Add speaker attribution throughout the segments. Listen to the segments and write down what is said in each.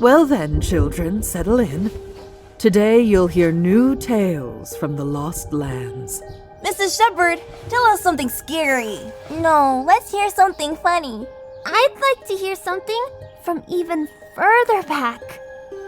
Speaker 1: Well then, children, settle in. Today you'll hear new tales from the Lost Lands.
Speaker 2: Mrs. Shepherd, tell us something scary.
Speaker 3: No, let's hear something funny. I'd like to hear something from even further back.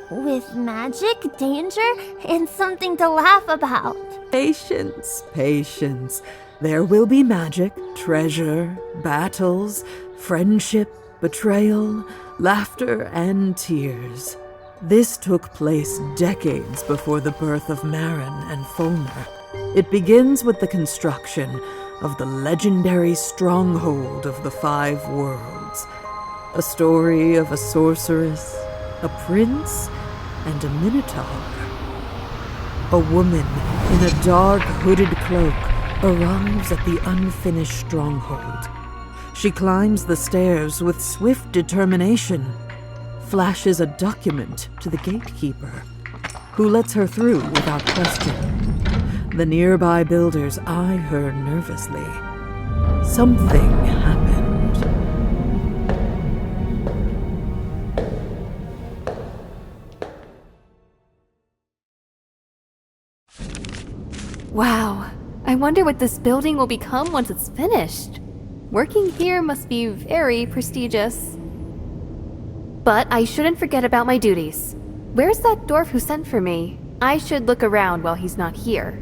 Speaker 3: With magic, danger, and something to laugh about.
Speaker 1: Patience, patience. There will be magic, treasure, battles, friendship, betrayal, laughter, and tears. This took place decades before the birth of Marin and Fulmer. It begins with the construction of the legendary stronghold of the Five Worlds. A story of a sorceress, a prince, and a Minotaur. A woman in a dark hooded cloak arrives at the unfinished stronghold. She climbs the stairs with swift determination, flashes a document to the gatekeeper, who lets her through without question. The nearby builders eye her nervously. Something happened.
Speaker 4: Wow, I wonder what this building will become once it's finished. Working here must be very prestigious. But I shouldn't forget about my duties. Where's that dwarf who sent for me? I should look around while he's not here.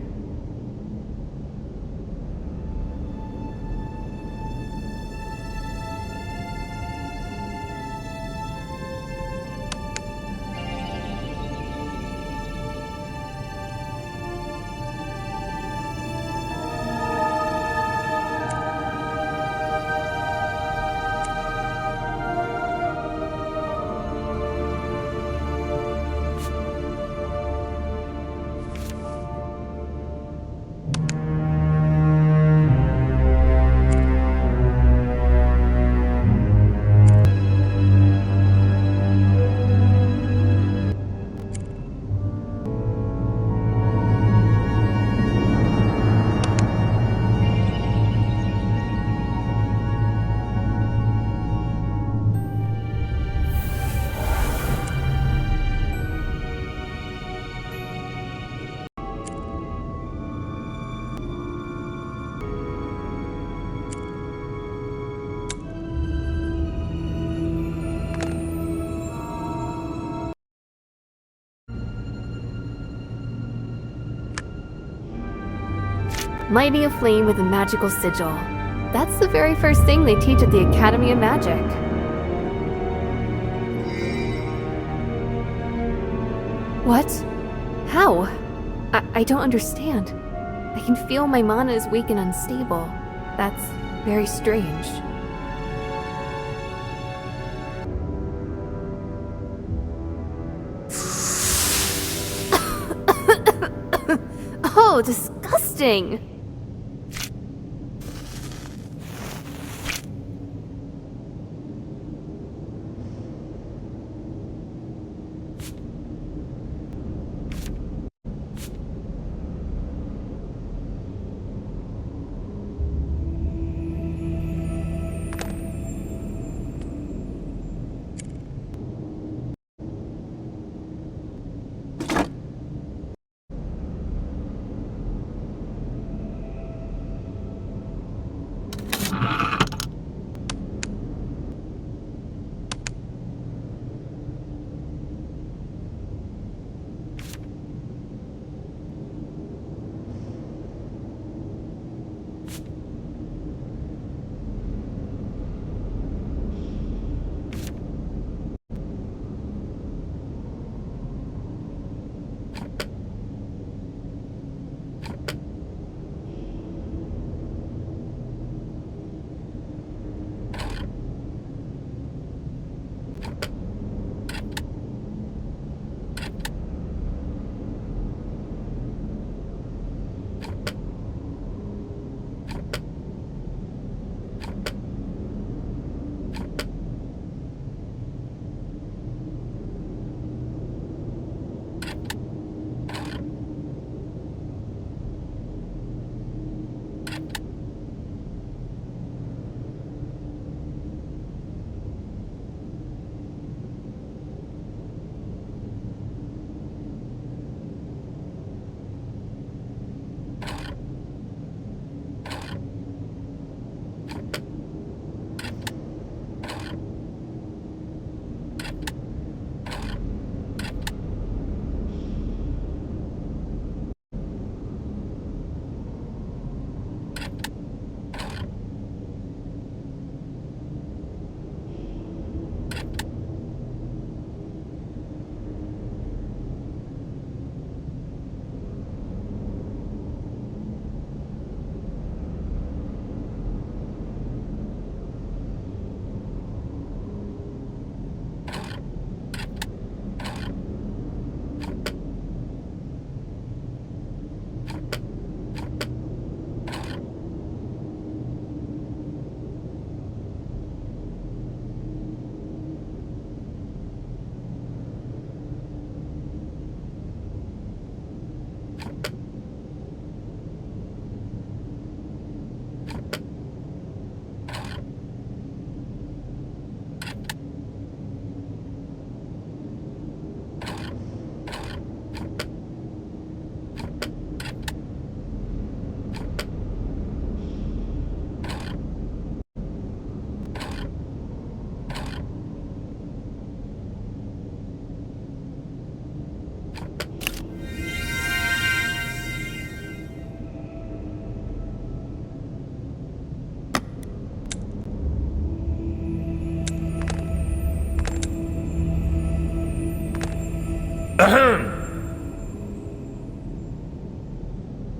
Speaker 4: Lighting a flame with a magical sigil. That's the very first thing they teach at the Academy of Magic. What? How? I don't understand. I can feel my mana is weak and unstable. That's very strange. Oh, disgusting!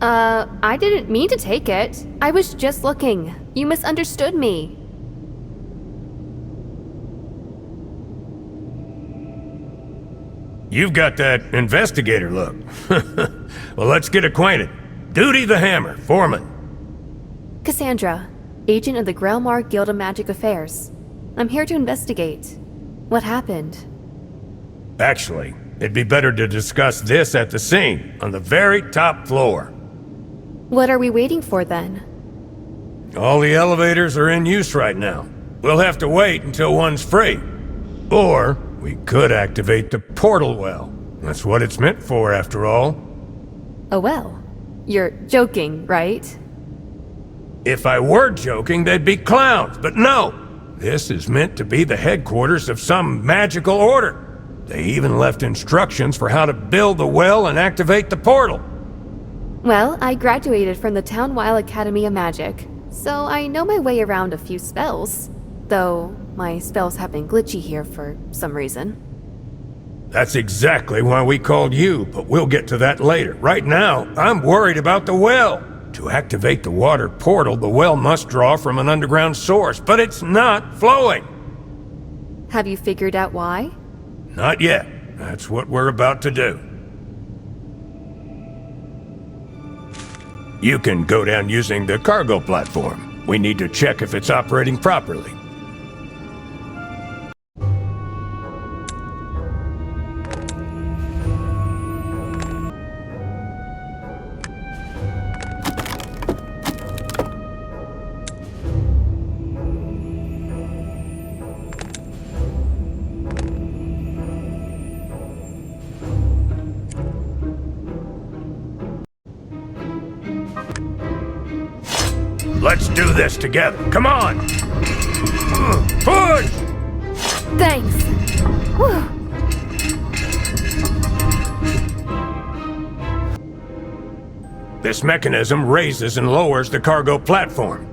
Speaker 4: I didn't mean to take it. I was just looking. You misunderstood me.
Speaker 5: You've got that investigator look. Well, let's get acquainted. Duty the Hammer, foreman.
Speaker 4: Cassandra, agent of the Grelmar Guild of Magic Affairs. I'm here to investigate. What happened?
Speaker 5: Actually, it'd be better to discuss this at the scene, on the very top floor.
Speaker 4: What are we waiting for then?
Speaker 5: All the elevators are in use right now. We'll have to wait until one's free. Or, we could activate the portal well. That's what it's meant for, after all.
Speaker 4: Oh well. You're joking, right?
Speaker 5: If I were joking, they'd be clowns, but no! This is meant to be the headquarters of some magical order. They even left instructions for how to build the well and activate the portal.
Speaker 4: Well, I graduated from the Townwile Academy of Magic, so I know my way around a few spells. Though, my spells have been glitchy here for some reason.
Speaker 5: That's exactly why we called you, but we'll get to that later. Right now, I'm worried about the well. To activate the water portal, the well must draw from an underground source, but it's not flowing.
Speaker 4: Have you figured out why?
Speaker 5: Not yet. That's what we're about to do. You can go down using the cargo platform. We need to check if it's operating properly. Let's do this together. Come on! Push!
Speaker 4: Thanks. Whew.
Speaker 5: This mechanism raises and lowers the cargo platform.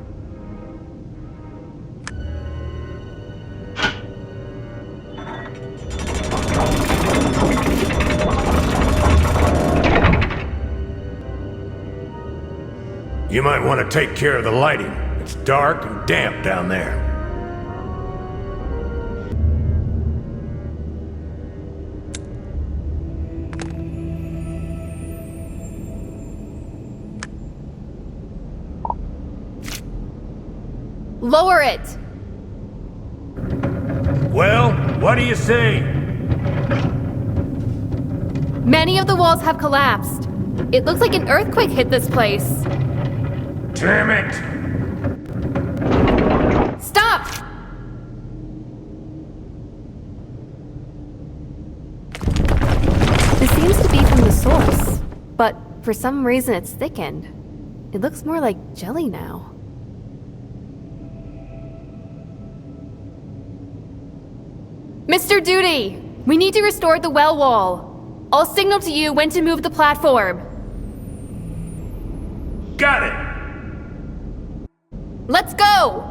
Speaker 5: You might want to take care of the lighting. It's dark and damp down there.
Speaker 4: Lower it!
Speaker 5: Well, what do you see?
Speaker 4: Many of the walls have collapsed. It looks like an earthquake hit this place.
Speaker 5: Damn it!
Speaker 4: Stop! This seems to be from the source, but for some reason it's thickened. It looks more like jelly now. Mr. Duty! We need to restore the well wall. I'll signal to you when to move the platform.
Speaker 5: Got it!
Speaker 4: Let's go!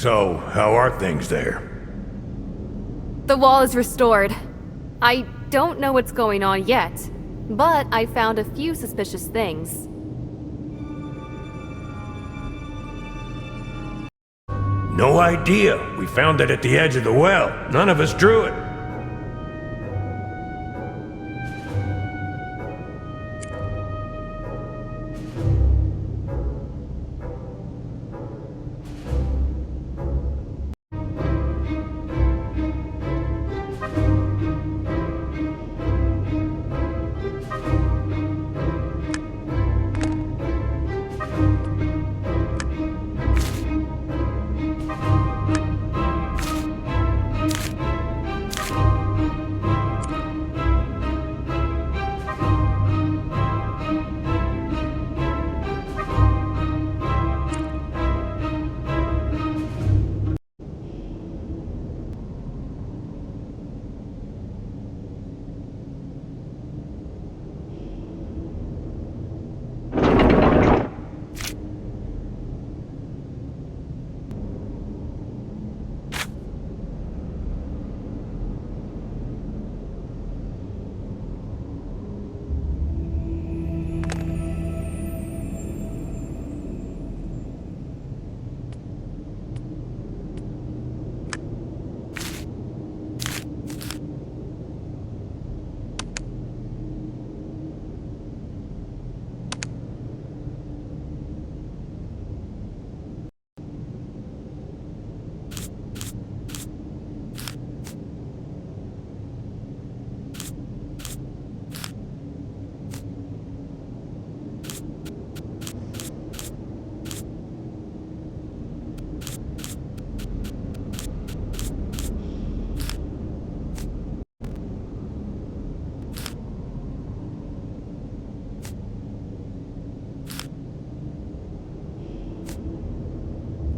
Speaker 5: So, how are things there?
Speaker 4: The wall is restored. I don't know what's going on yet, but I found a few suspicious things.
Speaker 5: No idea. We found it at the edge of the well. None of us drew it.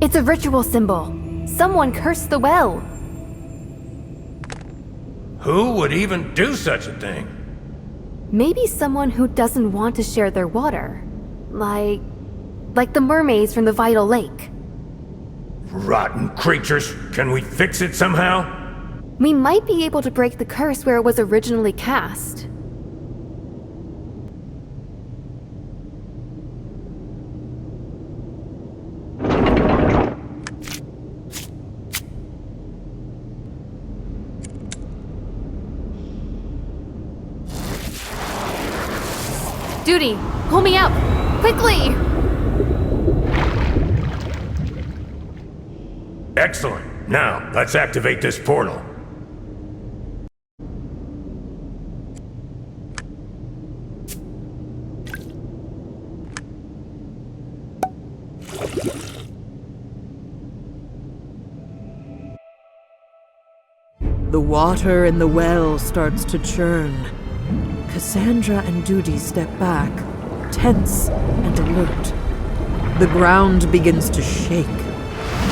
Speaker 4: It's a ritual symbol. Someone cursed the well.
Speaker 5: Who would even do such a thing?
Speaker 4: Maybe someone who doesn't want to share their water. Like the mermaids from the Vital Lake.
Speaker 5: Rotten creatures. Can we fix it somehow?
Speaker 4: We might be able to break the curse where it was originally cast. Duty, pull me up! Quickly!
Speaker 5: Excellent. Now, let's activate this portal.
Speaker 1: The water in the well starts to churn. Cassandra and Duty step back, tense and alert. The ground begins to shake.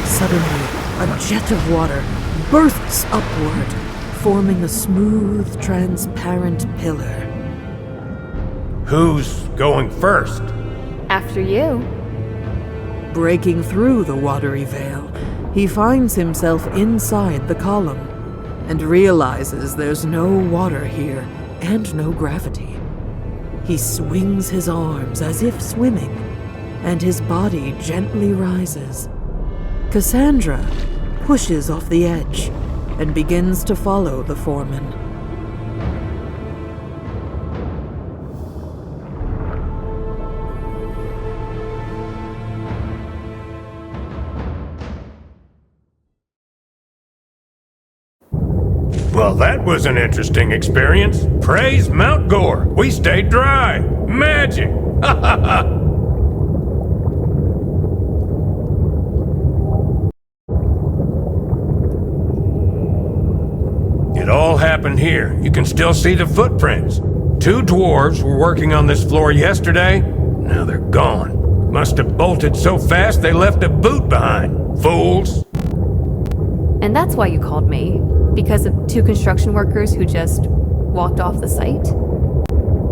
Speaker 1: Suddenly, a jet of water bursts upward, forming a smooth, transparent pillar.
Speaker 5: Who's going first?
Speaker 4: After you.
Speaker 1: Breaking through the watery veil, he finds himself inside the column and realizes there's no water here and no gravity. He swings his arms as if swimming, and his body gently rises. Cassandra pushes off the edge and begins to follow the foreman.
Speaker 5: Well, that was an interesting experience. Praise Mount Gore. We stayed dry. Magic! Ha ha ha! It all happened here. You can still see the footprints. 2 dwarves were working on this floor yesterday. Now they're gone. Must have bolted so fast they left a boot behind. Fools!
Speaker 4: And that's why you called me. Because of 2 construction workers who just walked off the site?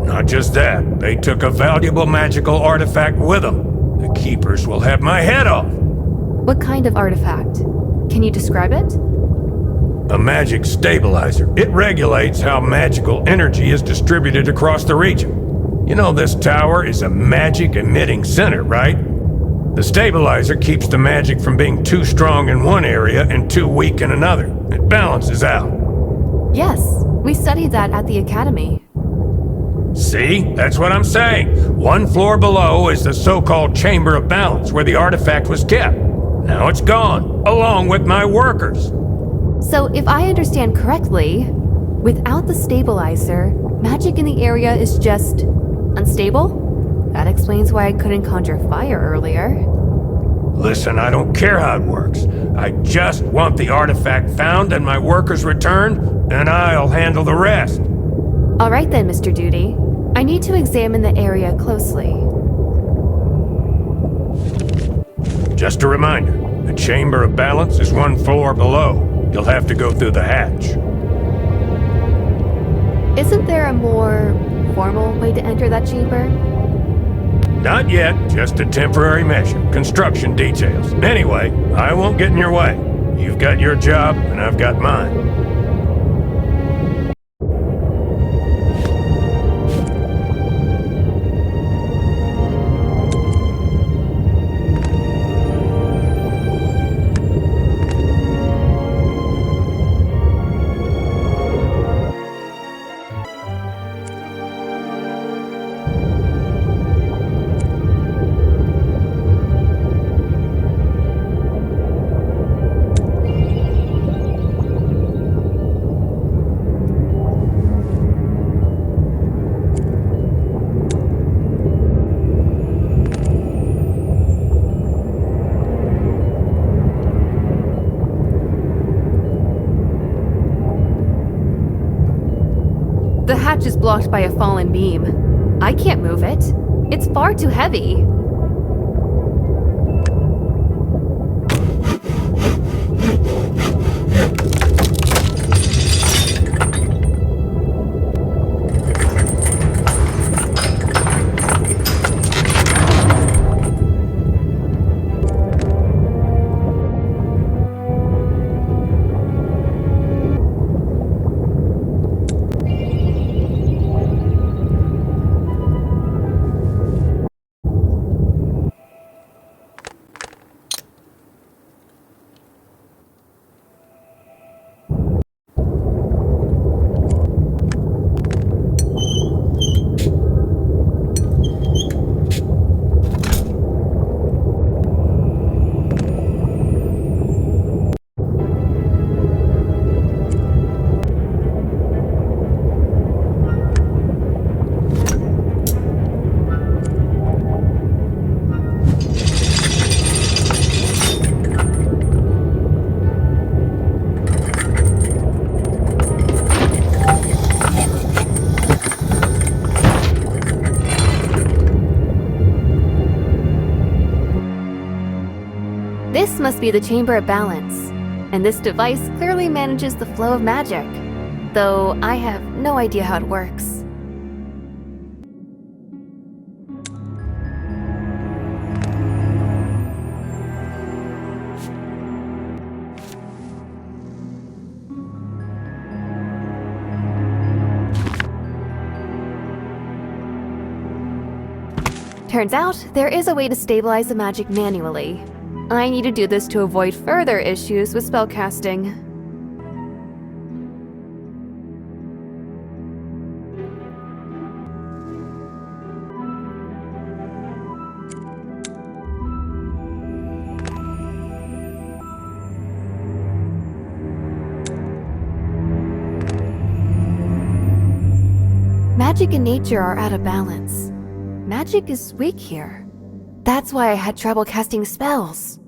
Speaker 5: Not just that. They took a valuable magical artifact with them. The keepers will have my head off.
Speaker 4: What kind of artifact? Can you describe it?
Speaker 5: A magic stabilizer. It regulates how magical energy is distributed across the region. You know this tower is a magic emitting center, right? The stabilizer keeps the magic from being too strong in one area and too weak in another. It balances out.
Speaker 4: Yes, we studied that at the academy.
Speaker 5: See? That's what I'm saying. One floor below is the so-called Chamber of Balance, where the artifact was kept. Now it's gone, along with my workers.
Speaker 4: So, if I understand correctly, without the stabilizer, magic in the area is just unstable? That explains why I couldn't conjure fire earlier.
Speaker 5: Listen, I don't care how it works. I just want the artifact found and my workers returned, and I'll handle the rest.
Speaker 4: All right then, Mr. Duty. I need to examine the area closely.
Speaker 5: Just a reminder, the Chamber of Balance is one floor below. You'll have to go through the hatch.
Speaker 4: Isn't there a more formal way to enter that chamber?
Speaker 5: Not yet, just a temporary measure. Construction details. Anyway, I won't get in your way. You've got your job, and I've got mine.
Speaker 4: The hatch is blocked by a fallen beam. I can't move it. It's far too heavy. This must be the Chamber of Balance, and this device clearly manages the flow of magic, though I have no idea how it works. Turns out, there is a way to stabilize the magic manually. I need to do this to avoid further issues with spellcasting. Magic and nature are out of balance. Magic is weak here. That's why I had trouble casting spells.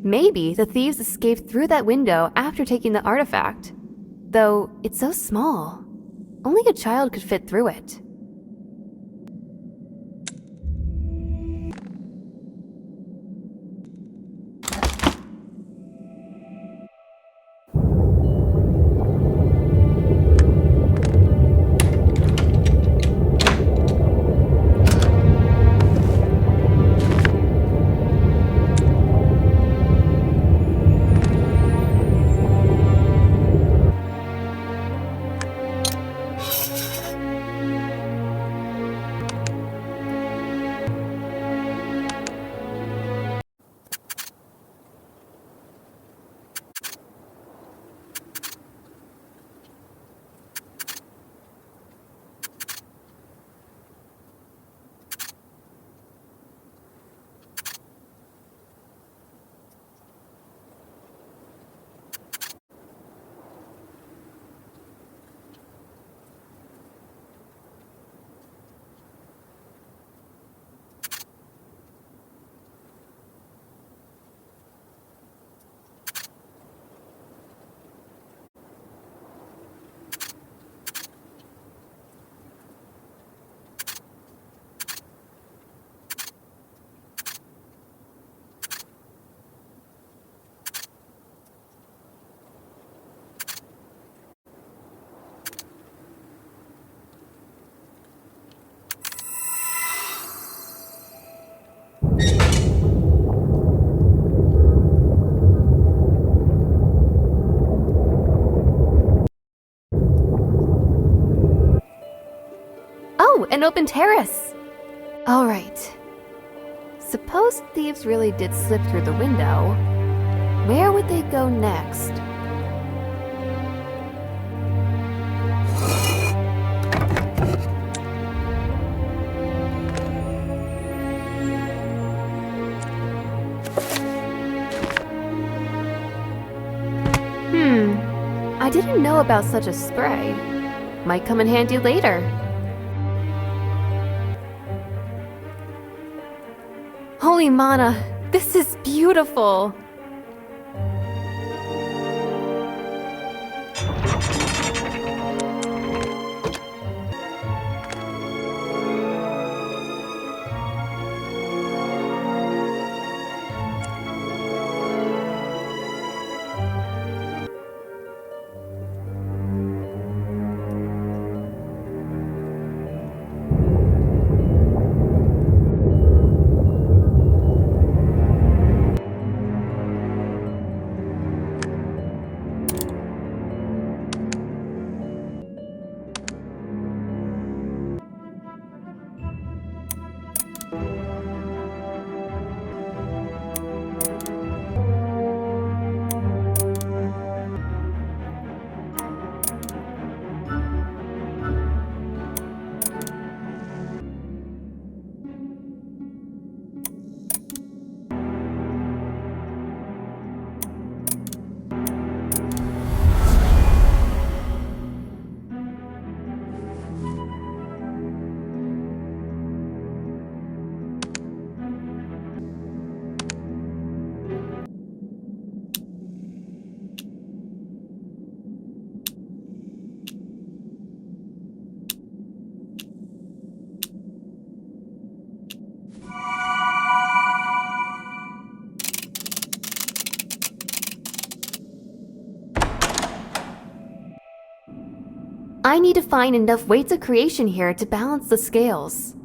Speaker 4: Maybe the thieves escaped through that window after taking the artifact. Though it's so small, only a child could fit through it. Oh, an open terrace! Alright. Suppose thieves really did slip through the window. Where would they go next? I didn't know about such a spray. Might come in handy later. Holy Mana, this is beautiful! I need to find enough weights of creation here to balance the scales.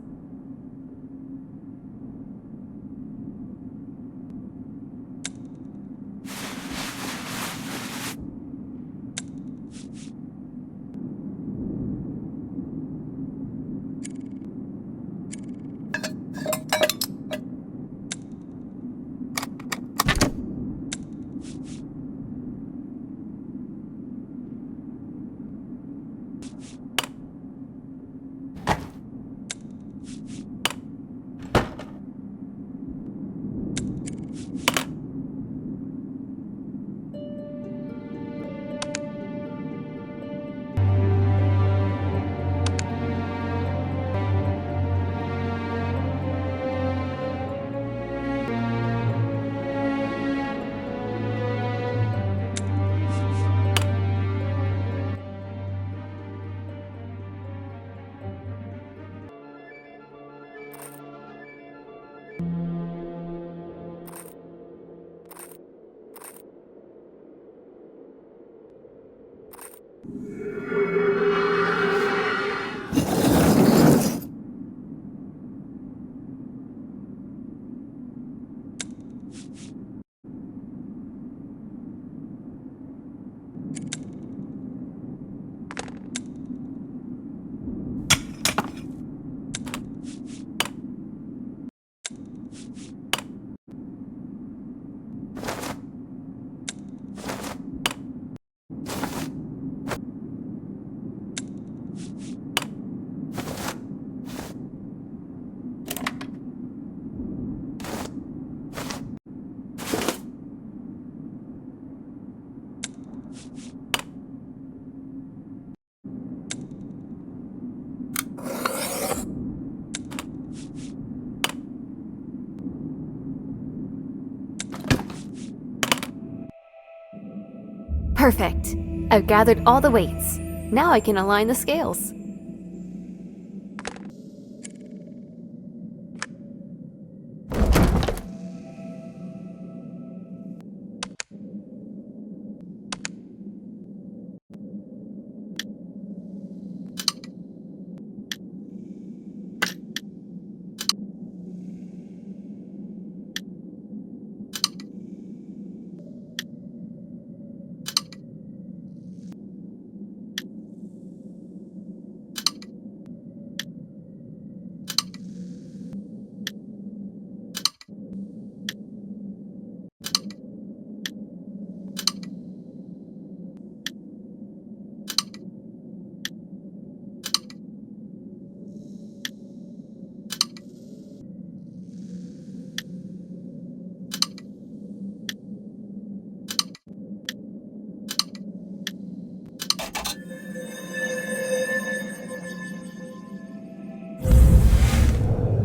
Speaker 4: Perfect. I've gathered all the weights. Now I can align the scales.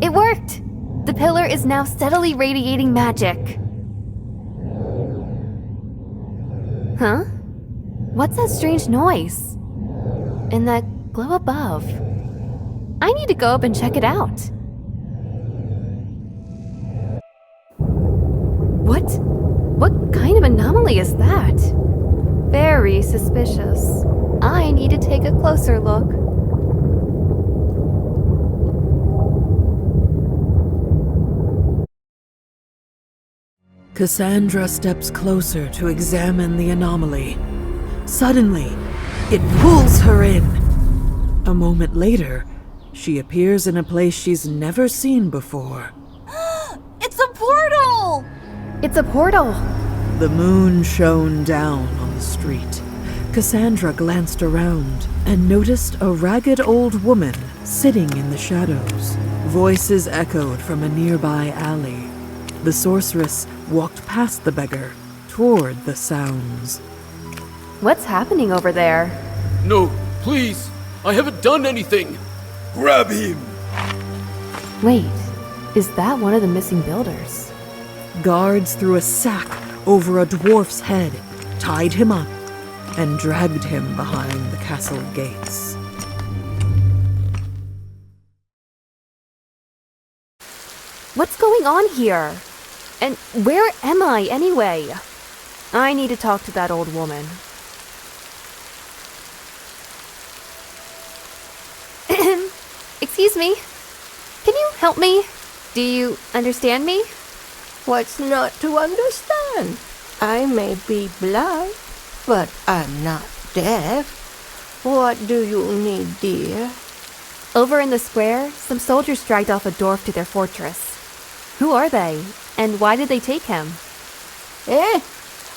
Speaker 4: It worked! The pillar is now steadily radiating magic. Huh? What's that strange noise? And that glow above? I need to go up and check it out. What kind of anomaly is that? Very suspicious. I need to take a closer look.
Speaker 1: Cassandra steps closer to examine the anomaly. Suddenly, it pulls her in. A moment later, she appears in a place she's never seen before.
Speaker 2: It's a portal!
Speaker 4: It's a portal!
Speaker 1: The moon shone down on the street. Cassandra glanced around and noticed a ragged old woman sitting in the shadows. Voices echoed from a nearby alley. The sorceress walked past the beggar, toward the sounds.
Speaker 4: What's happening over there?
Speaker 6: No, please! I haven't done anything!
Speaker 7: Grab him!
Speaker 4: Wait, is that one of the missing builders?
Speaker 1: Guards threw a sack over a dwarf's head, tied him up, and dragged him behind the castle gates.
Speaker 4: What's going on here? And where am I anyway? I need to talk to that old woman. Excuse me. Can you help me? Do you understand me?
Speaker 8: What's not to understand? I may be blind, but I'm not deaf. What do you need, dear?
Speaker 4: Over in the square, some soldiers dragged off a dwarf to their fortress. Who are they? And why did they take him?
Speaker 8: Eh?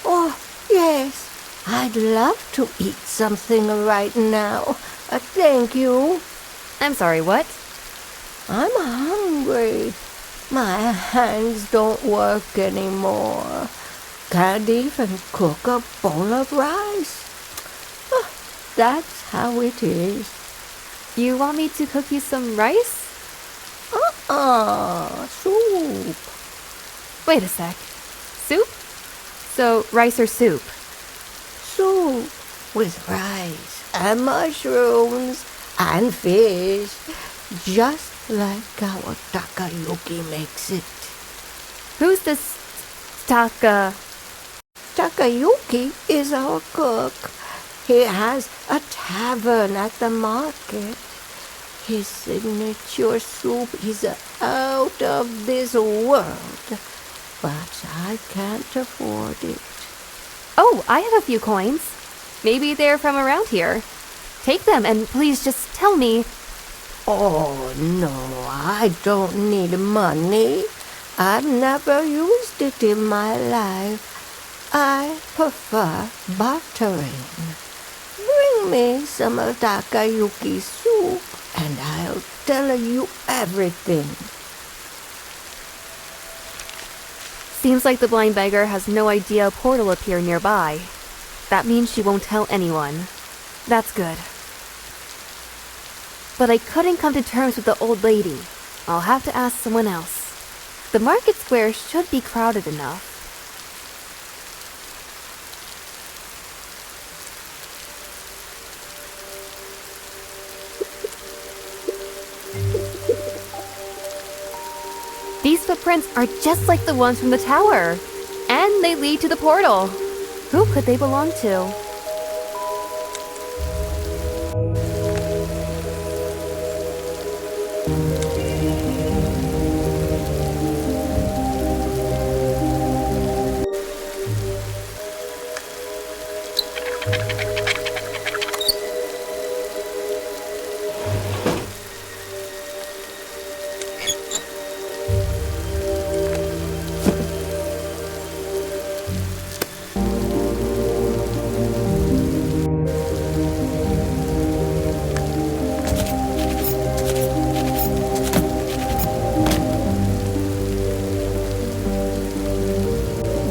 Speaker 8: Oh, yes. I'd love to eat something right now. Thank you.
Speaker 4: I'm sorry, what?
Speaker 8: I'm hungry. My hands don't work anymore. Can't even cook a bowl of rice. That's how it is.
Speaker 4: You want me to cook you some rice?
Speaker 8: Soup.
Speaker 4: Wait a sec. Soup? So, rice or soup?
Speaker 8: Soup with rice and mushrooms and fish. Just like how Takayuki makes it.
Speaker 4: Who's this Taka?
Speaker 8: Takayuki is our cook. He has a tavern at the market. His signature soup is out of this world, but I can't afford it.
Speaker 4: Oh, I have a few coins. Maybe they're from around here. Take them and please just tell me.
Speaker 8: Oh, no, I don't need money. I've never used it in my life. I prefer bartering. Bring me some of Takayuki's soup, and I'll tell you everything.
Speaker 4: Seems like the blind beggar has no idea a portal appeared nearby. That means she won't tell anyone. That's good. But I couldn't come to terms with the old lady. I'll have to ask someone else. The market square should be crowded enough. These footprints are just like the ones from the tower. And they lead to the portal. Who could they belong to?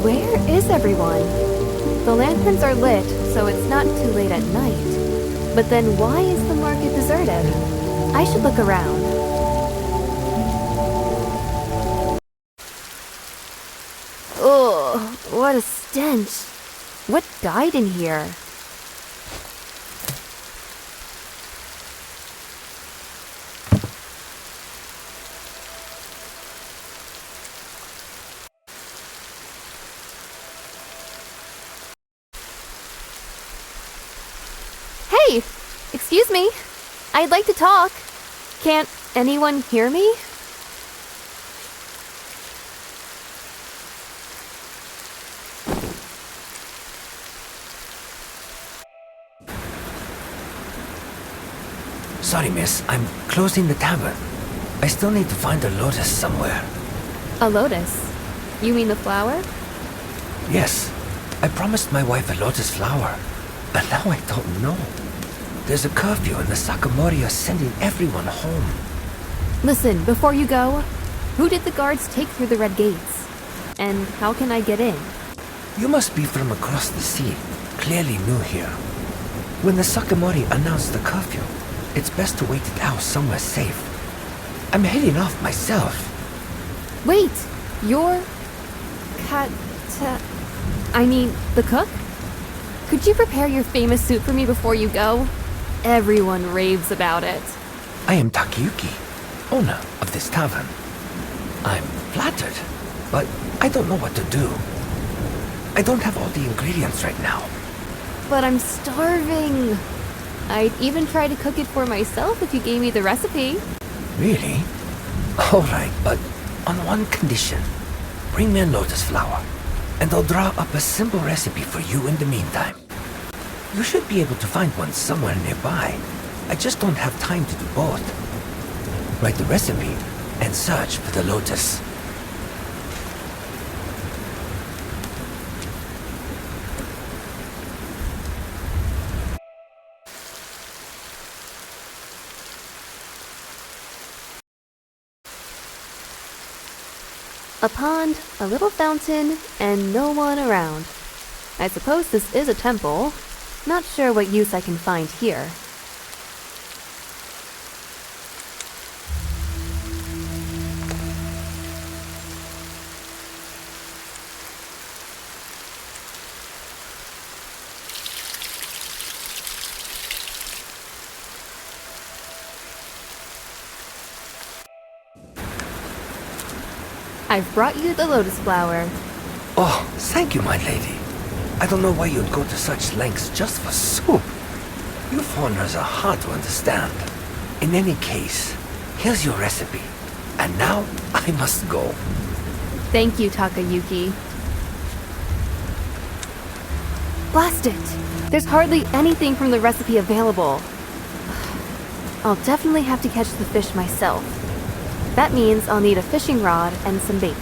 Speaker 4: Where is everyone? The lanterns are lit, so it's not too late at night. But then why is the market deserted? I should look around. Ugh, what a stench. What died in here? Hey! Excuse me. I'd like to talk. Can't anyone hear me?
Speaker 7: Sorry, miss. I'm closing the tavern. I still need to find a lotus somewhere.
Speaker 4: A lotus? You mean the flower?
Speaker 7: Yes. I promised my wife a lotus flower. And now I don't know. There's a curfew and the Sakamori are sending everyone home.
Speaker 4: Listen, before you go, who did the guards take through the red gates? And how can I get in?
Speaker 7: You must be from across the sea. Clearly new here. When the Sakamori announced the curfew, it's best to wait it out somewhere safe. I'm heading off myself.
Speaker 4: Wait, you're... I mean, the cook? Could you prepare your famous soup for me before you go? Everyone raves about it.
Speaker 7: I am Takayuki, owner of this tavern. I'm flattered, but I don't know what to do. I don't have all the ingredients right now.
Speaker 4: But I'm starving. I'd even try to cook it for myself if you gave me the recipe.
Speaker 7: Really? Alright, but on one condition. Bring me a lotus flower, and I'll draw up a simple recipe for you in the meantime. You should be able to find one somewhere nearby. I just don't have time to do both. Write the recipe and search for the lotus.
Speaker 4: A pond, a little fountain, and no one around. I suppose this is a temple. Not sure what use I can find here. I've brought you the lotus flower.
Speaker 7: Oh, thank you, my lady. I don't know why you'd go to such lengths just for soup. You foreigners are hard to understand. In any case, here's your recipe. And now, I must go.
Speaker 4: Thank you, Takayuki. Blast it! There's hardly anything from the recipe available. I'll definitely have to catch the fish myself. That means I'll need a fishing rod and some bait.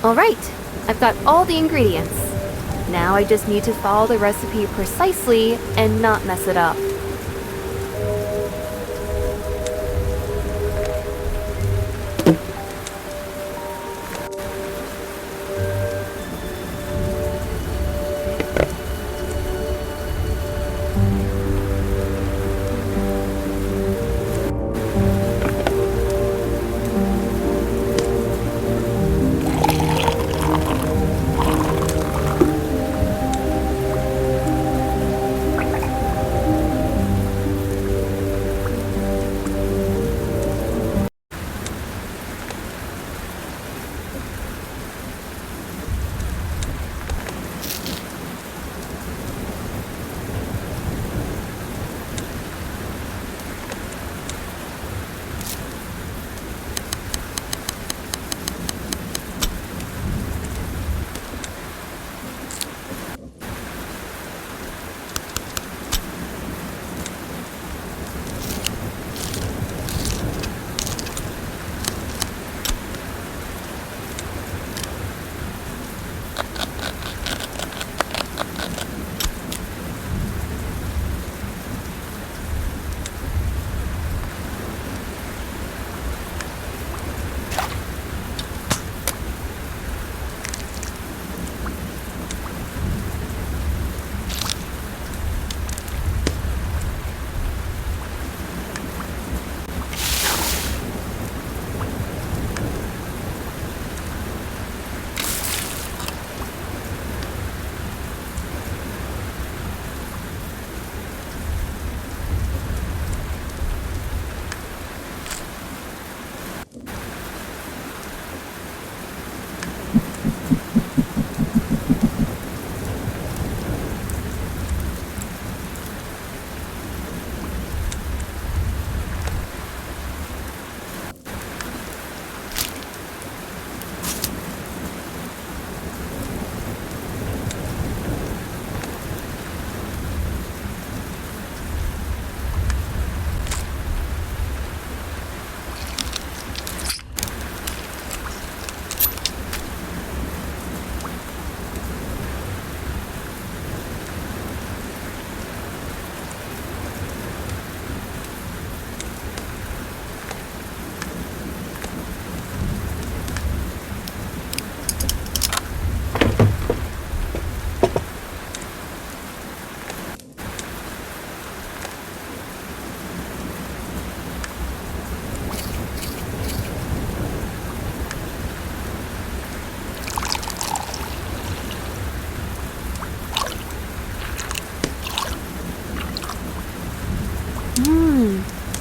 Speaker 4: Alright, I've got all the ingredients. Now I just need to follow the recipe precisely and not mess it up.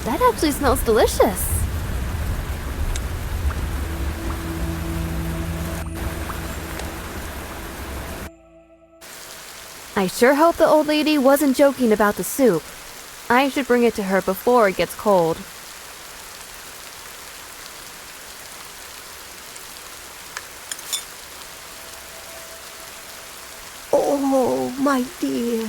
Speaker 4: That actually smells delicious. I sure hope the old lady wasn't joking about the soup. I should bring it to her before it gets cold.
Speaker 8: Oh, my dear.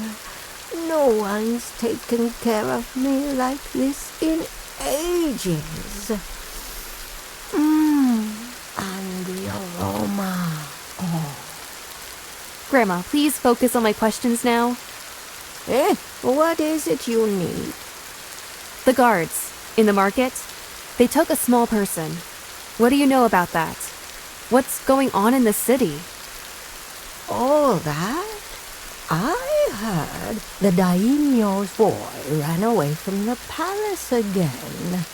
Speaker 8: No one's taken care of me like this in ages. And the aroma. Oh.
Speaker 4: Grandma, please focus on my questions now.
Speaker 8: What is it you need?
Speaker 4: The guards. In the market, they took a small person. What do you know about that? What's going on in the city?
Speaker 8: All that? I heard the daimyo's boy ran away from the palace again.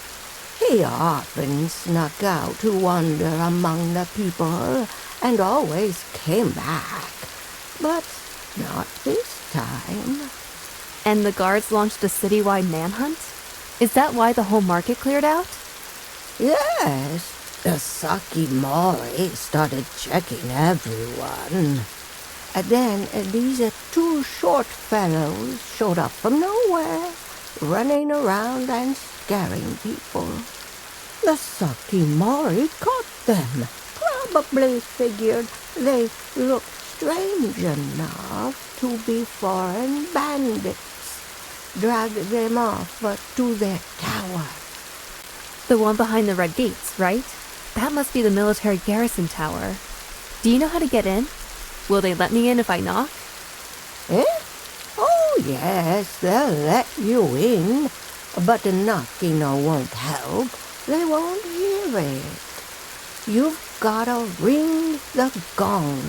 Speaker 8: He often snuck out to wander among the people and always came back. But not this time.
Speaker 4: And the guards launched a citywide manhunt? Is that why the whole market cleared out?
Speaker 8: Yes, the Sakimori started checking everyone. And then these two short fellows showed up from nowhere, running around and scaring people. The Sakimori caught them. Probably figured they looked strange enough to be foreign bandits. Dragged them off to their tower.
Speaker 4: The one behind the red gates, right? That must be the military garrison tower. Do you know how to get in? Will they let me in if I knock?
Speaker 8: Eh? Oh, yes, they'll let you in. But the knocking won't help. They won't hear it. You've gotta ring the gong.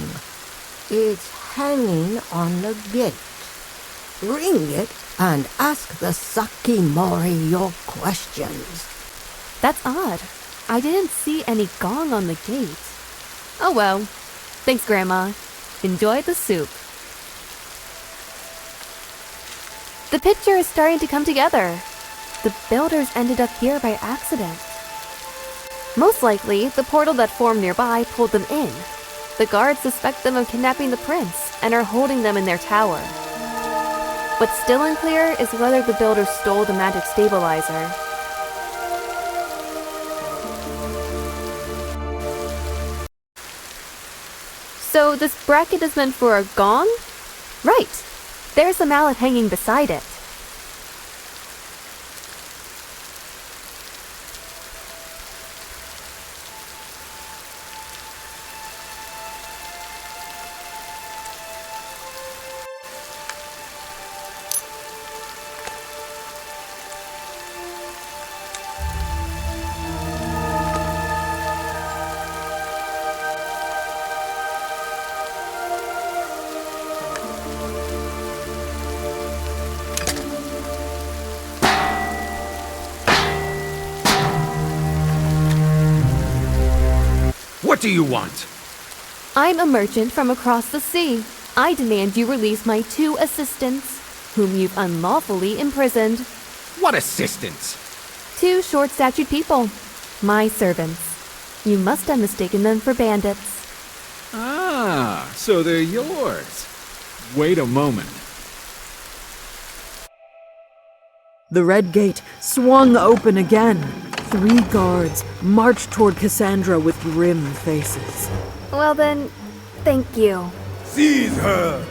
Speaker 8: It's hanging on the gate. Ring it and ask the Sakimori your questions.
Speaker 4: That's odd. I didn't see any gong on the gate. Oh well. Thanks, Grandma. Enjoy the soup. The picture is starting to come together. The builders ended up here by accident. Most likely, the portal that formed nearby pulled them in. The guards suspect them of kidnapping the prince and are holding them in their tower. What's still unclear is whether the builders stole the magic stabilizer. So this bracket is meant for a gong? Right. There's a mallet hanging beside it.
Speaker 9: What do you want?
Speaker 4: I'm a merchant from across the sea. I demand you release my 2 assistants, whom you've unlawfully imprisoned.
Speaker 9: What assistance?
Speaker 4: 2 short-statured people. My servants. You must have mistaken them for bandits.
Speaker 9: Ah, so they're yours. Wait a moment.
Speaker 1: The red gate swung open again. 3 guards marched toward Cassandra with grim faces.
Speaker 4: Well then, thank you.
Speaker 5: Seize her!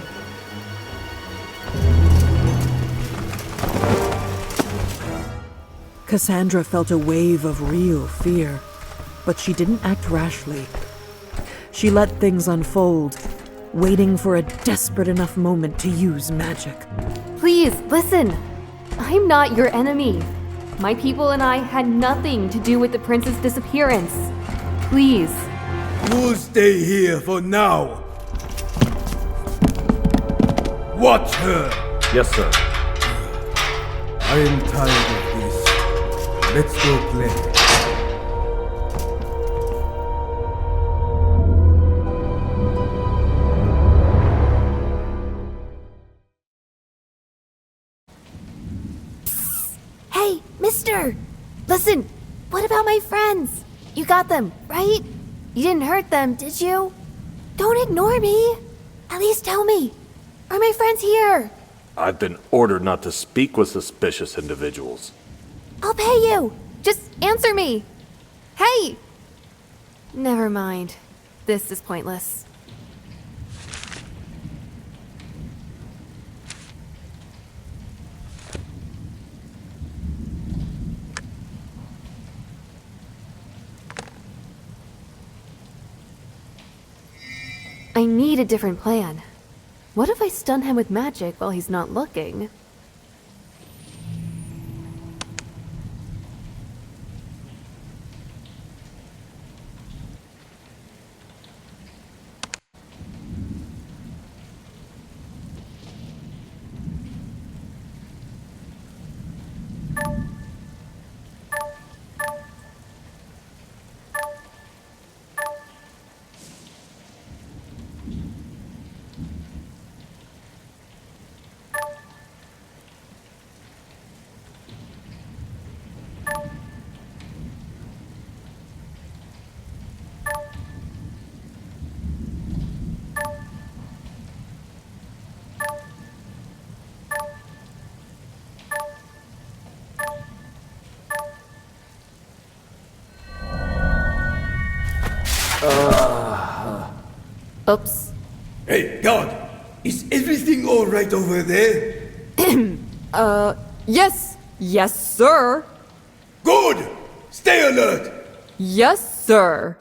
Speaker 1: Cassandra felt a wave of real fear, but she didn't act rashly. She let things unfold, waiting for a desperate enough moment to use magic.
Speaker 4: Please, listen. I'm not your enemy. My people and I had nothing to do with the prince's disappearance. Please.
Speaker 5: You stay here for now. Watch her!
Speaker 10: Yes, sir.
Speaker 5: I am tired of this. Let's go play.
Speaker 4: Hey, mister! Listen, what about my friends? You got them, right? You didn't hurt them, did you? Don't ignore me. At least tell me. Are my friends here?
Speaker 10: I've been ordered not to speak with suspicious individuals.
Speaker 4: I'll pay you. Just answer me. Hey! Never mind. This is pointless. I need a different plan. What if I stun him with magic while he's not looking? Oops.
Speaker 11: Hey, God! Is everything alright over there?
Speaker 2: Yes. Yes, sir.
Speaker 11: Good! Stay alert!
Speaker 2: Yes, sir.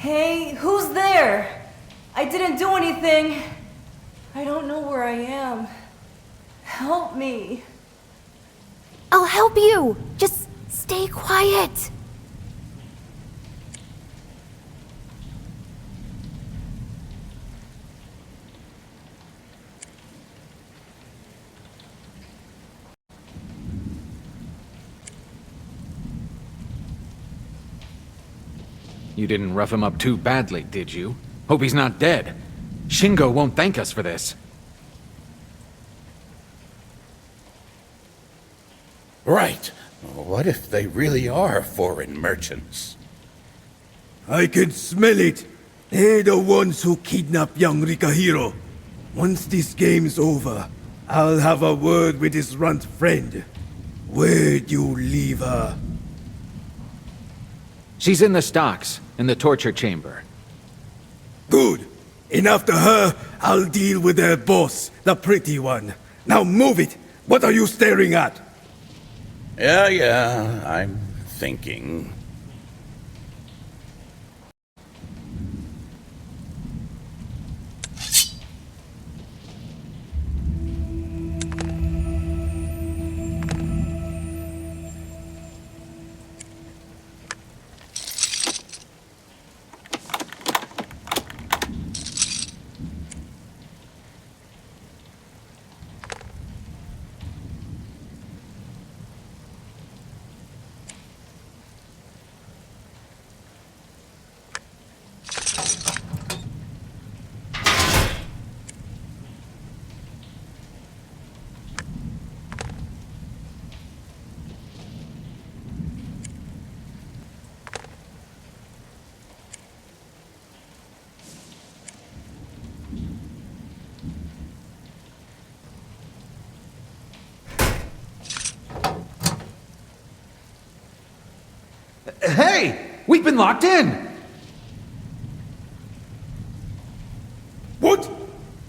Speaker 2: Hey, who's there? I didn't do anything. I don't know where I am. Help me.
Speaker 4: I'll help you! Just stay quiet!
Speaker 9: You didn't rough him up too badly, did you? Hope he's not dead. Shingo won't thank us for this.
Speaker 11: Right. What if they really are foreign merchants? I can smell it. They're the ones who kidnapped young Rikahiro. Once this game's over, I'll have a word with his runt friend. Where'd you leave her?
Speaker 9: She's in the stocks, in the torture chamber.
Speaker 11: Good. And after her, I'll deal with their boss, the pretty one. Now move it! What are you staring at?
Speaker 12: Yeah, I'm thinking.
Speaker 9: Hey! We've been locked in!
Speaker 11: What?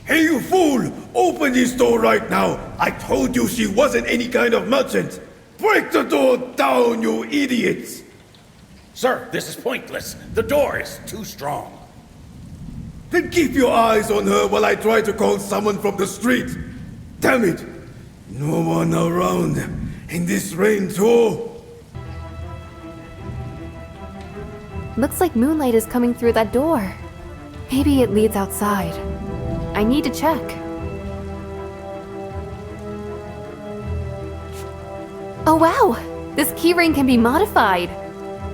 Speaker 11: Hey, you fool! Open this door right now! I told you she wasn't any kind of merchant! Break the door down, you idiots!
Speaker 12: Sir, this is pointless. The door is too strong.
Speaker 11: Then keep your eyes on her while I try to call someone from the street! Damn it! No one around. In this rain too.
Speaker 4: Looks like moonlight is coming through that door. Maybe it leads outside. I need to check. Oh wow! This keyring can be modified.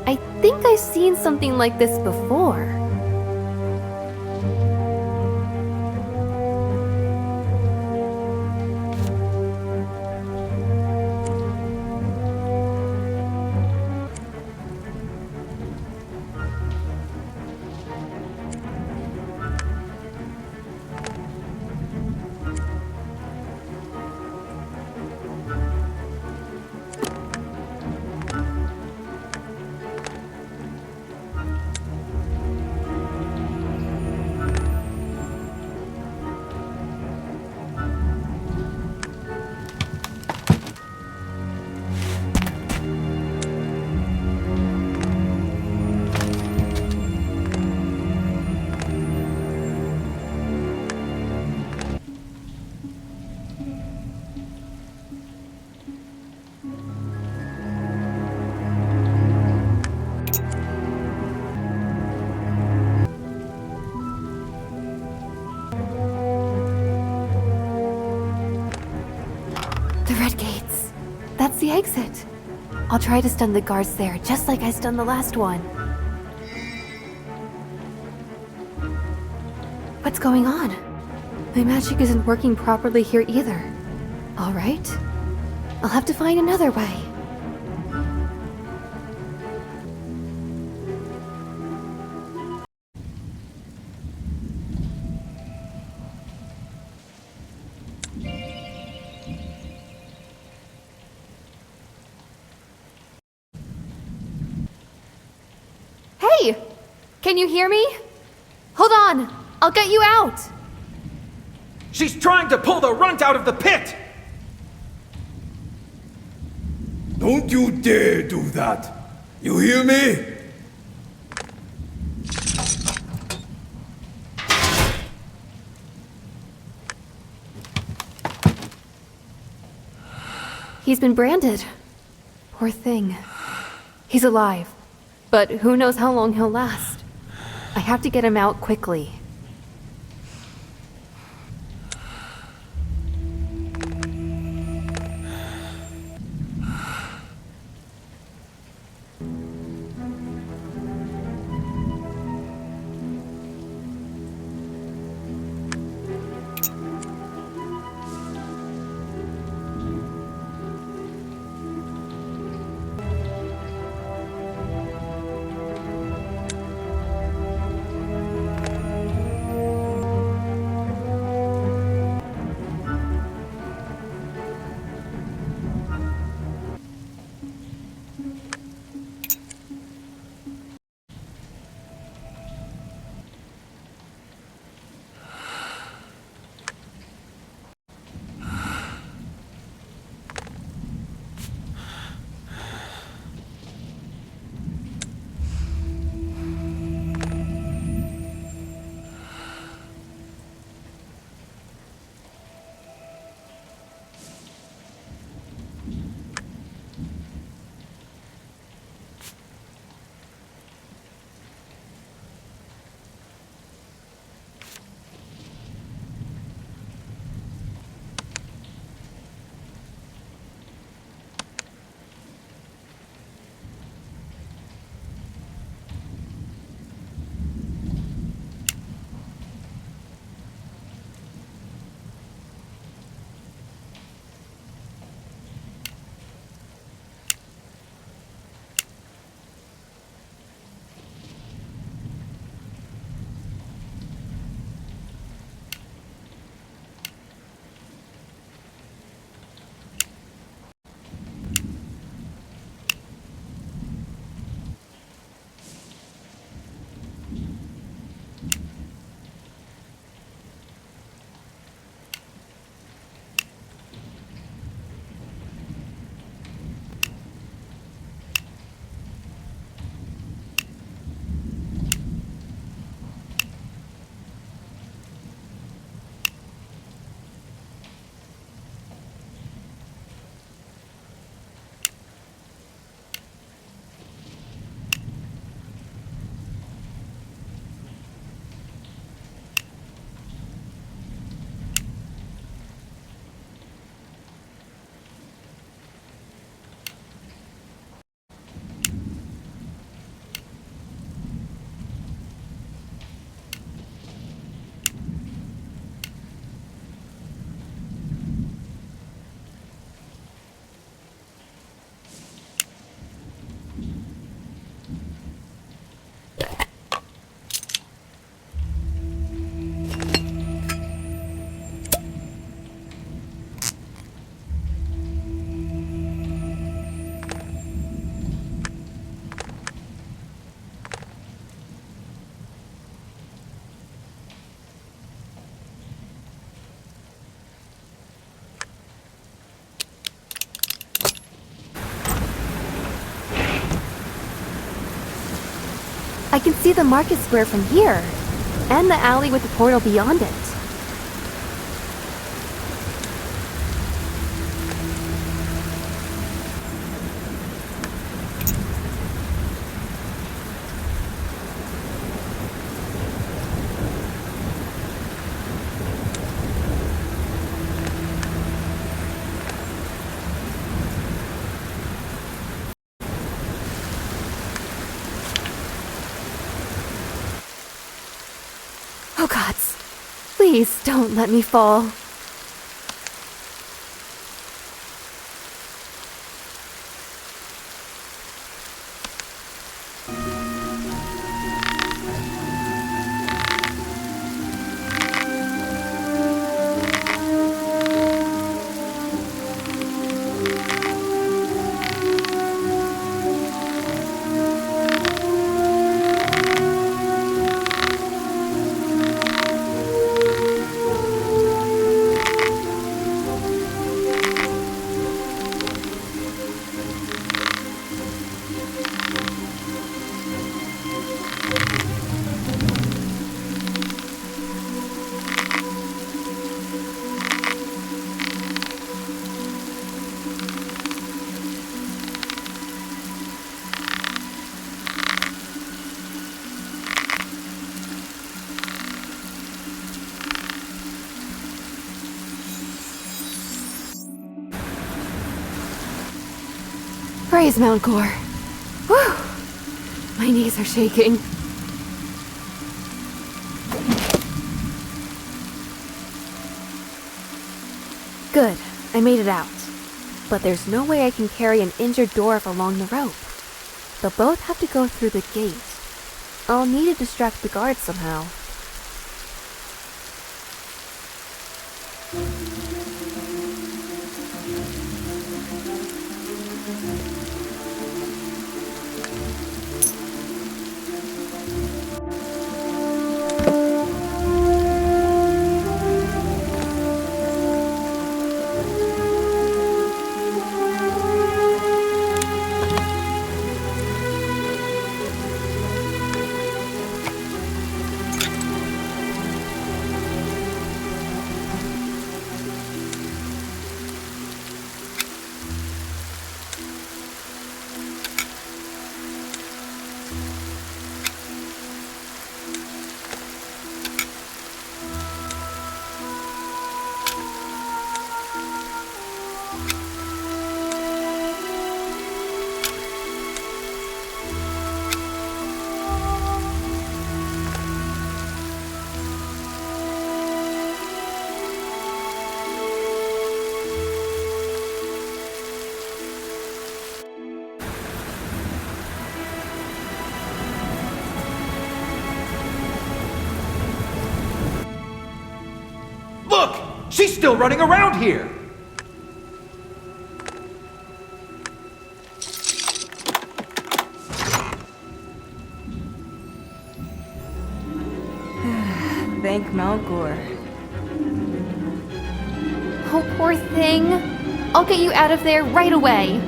Speaker 4: I think I've seen something like this before. The red gates. That's the exit. I'll try to stun the guards there, just like I stunned the last one. What's going on? My magic isn't working properly here either. Alright. I'll have to find another way. Hey! Can you hear me? Hold on! I'll get you out!
Speaker 9: She's trying to pull the runt out of the pit!
Speaker 11: Don't you dare do that! You hear me?
Speaker 4: He's been branded. Poor thing. He's alive, but who knows how long he'll last. I have to get him out quickly. I can see the market square from here, and the alley with the portal beyond it. Oh gods, please don't let me fall. Praise Mount Gore. Whew! My knees are shaking. Good, I made it out. But there's no way I can carry an injured dwarf along the rope. They'll both have to go through the gate. I'll need to distract the guards somehow.
Speaker 13: Look! She's still running around here!
Speaker 2: Thank Mount Gore.
Speaker 4: Oh, poor thing. I'll get you out of there right away.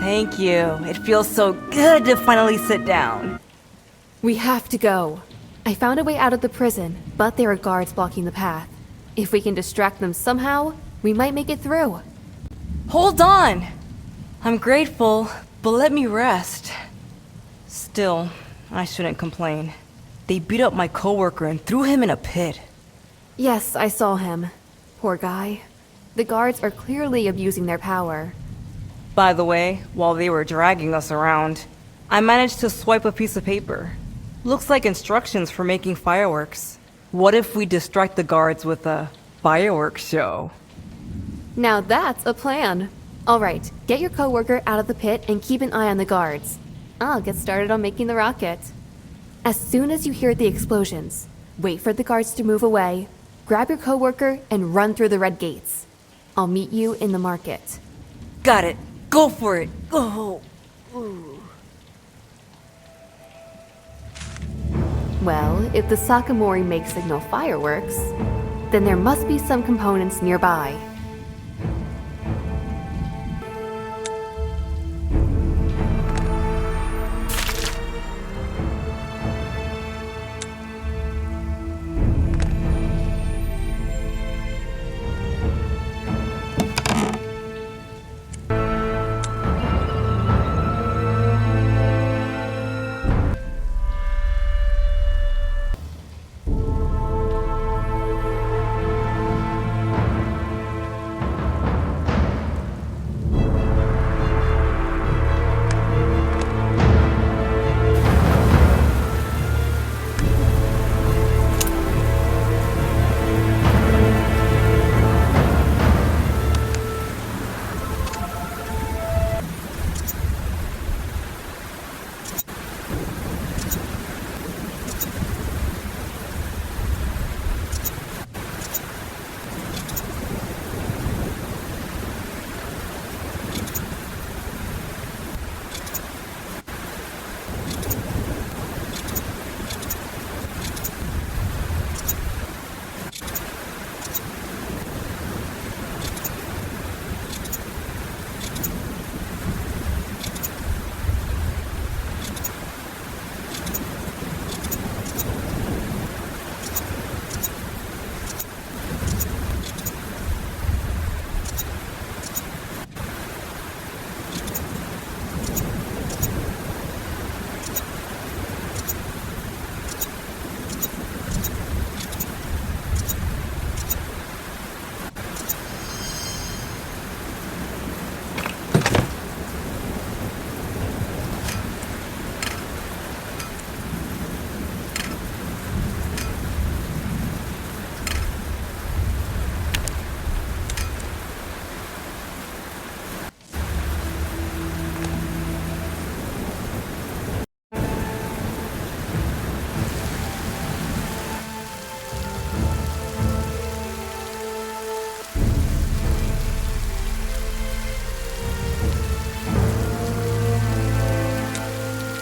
Speaker 2: Thank you. It feels so good to finally sit down.
Speaker 4: We have to go. I found a way out of the prison, but there are guards blocking the path. If we can distract them somehow, we might make it through.
Speaker 2: Hold on! I'm grateful, but let me rest. Still, I shouldn't complain. They beat up my coworker and threw him in a pit.
Speaker 4: Yes, I saw him. Poor guy. The guards are clearly abusing their power.
Speaker 2: By the way, while they were dragging us around, I managed to swipe a piece of paper. Looks like instructions for making fireworks. What if we distract the guards with a fireworks show?
Speaker 4: Now that's a plan. Alright, get your coworker out of the pit and keep an eye on the guards. I'll get started on making the rocket. As soon as you hear the explosions, wait for the guards to move away, grab your coworker, and run through the red gates. I'll meet you in the market.
Speaker 2: Got it. Go for it. Go. Ooh.
Speaker 4: Well, if the Sakamori make signal fireworks, then there must be some components nearby.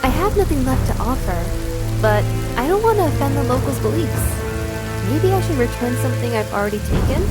Speaker 4: I have nothing left to offer, but I don't want to offend the locals' beliefs. Maybe I should return something I've already taken?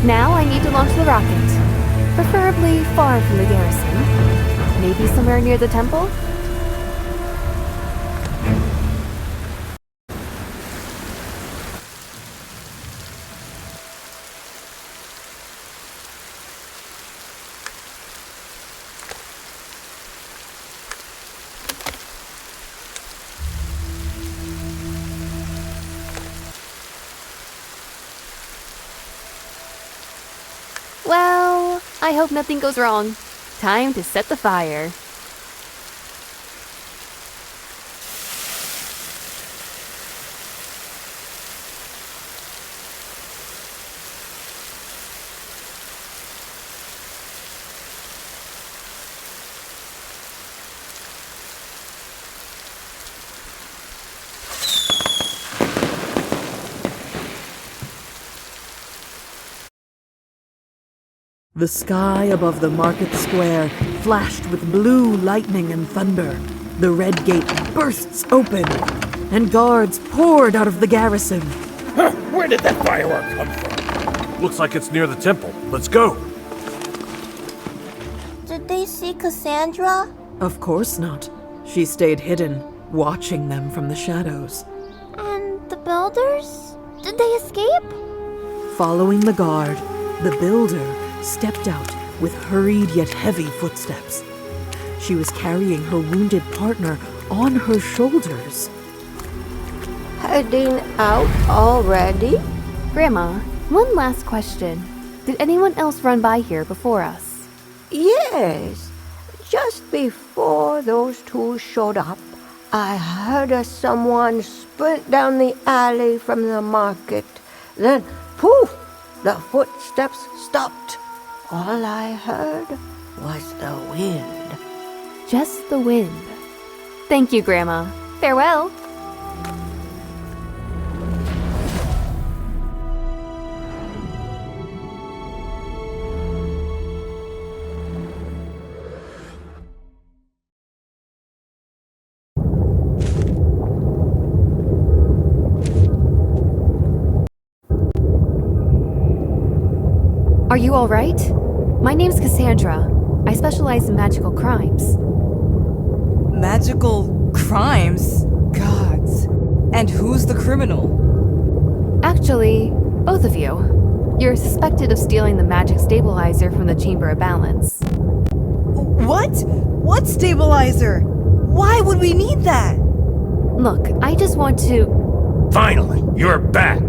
Speaker 4: Now I need to launch the rocket. Preferably far from the garrison. Maybe somewhere near the temple? Well, I hope nothing goes wrong. Time to set the fire.
Speaker 1: The sky above the market square flashed with blue lightning and thunder. The red gate bursts open, and guards poured out of the garrison.
Speaker 12: Huh, where did that firework come from?
Speaker 10: Looks like it's near the temple. Let's go.
Speaker 3: Did they see Cassandra?
Speaker 1: Of course not. She stayed hidden, watching them from the shadows.
Speaker 3: And the builders? Did they escape?
Speaker 1: Following the guard, the builder stepped out with hurried yet heavy footsteps. She was carrying her wounded partner on her shoulders.
Speaker 8: Heading out already?
Speaker 4: Grandma, one last question. Did anyone else run by here before us?
Speaker 8: Yes. Just before those two showed up, I heard someone sprint down the alley from the market. Then, poof, the footsteps stopped. All I heard was the wind.
Speaker 4: Just the wind. Thank you, Grandma. Farewell. Are you all right? My name's Cassandra. I specialize in magical crimes.
Speaker 2: Magical crimes? Gods. And who's the criminal?
Speaker 4: Actually, both of you. You're suspected of stealing the magic stabilizer from the Chamber of Balance.
Speaker 2: What? What stabilizer? Why would we need that?
Speaker 4: Look, I just want to...
Speaker 5: Finally, you're back!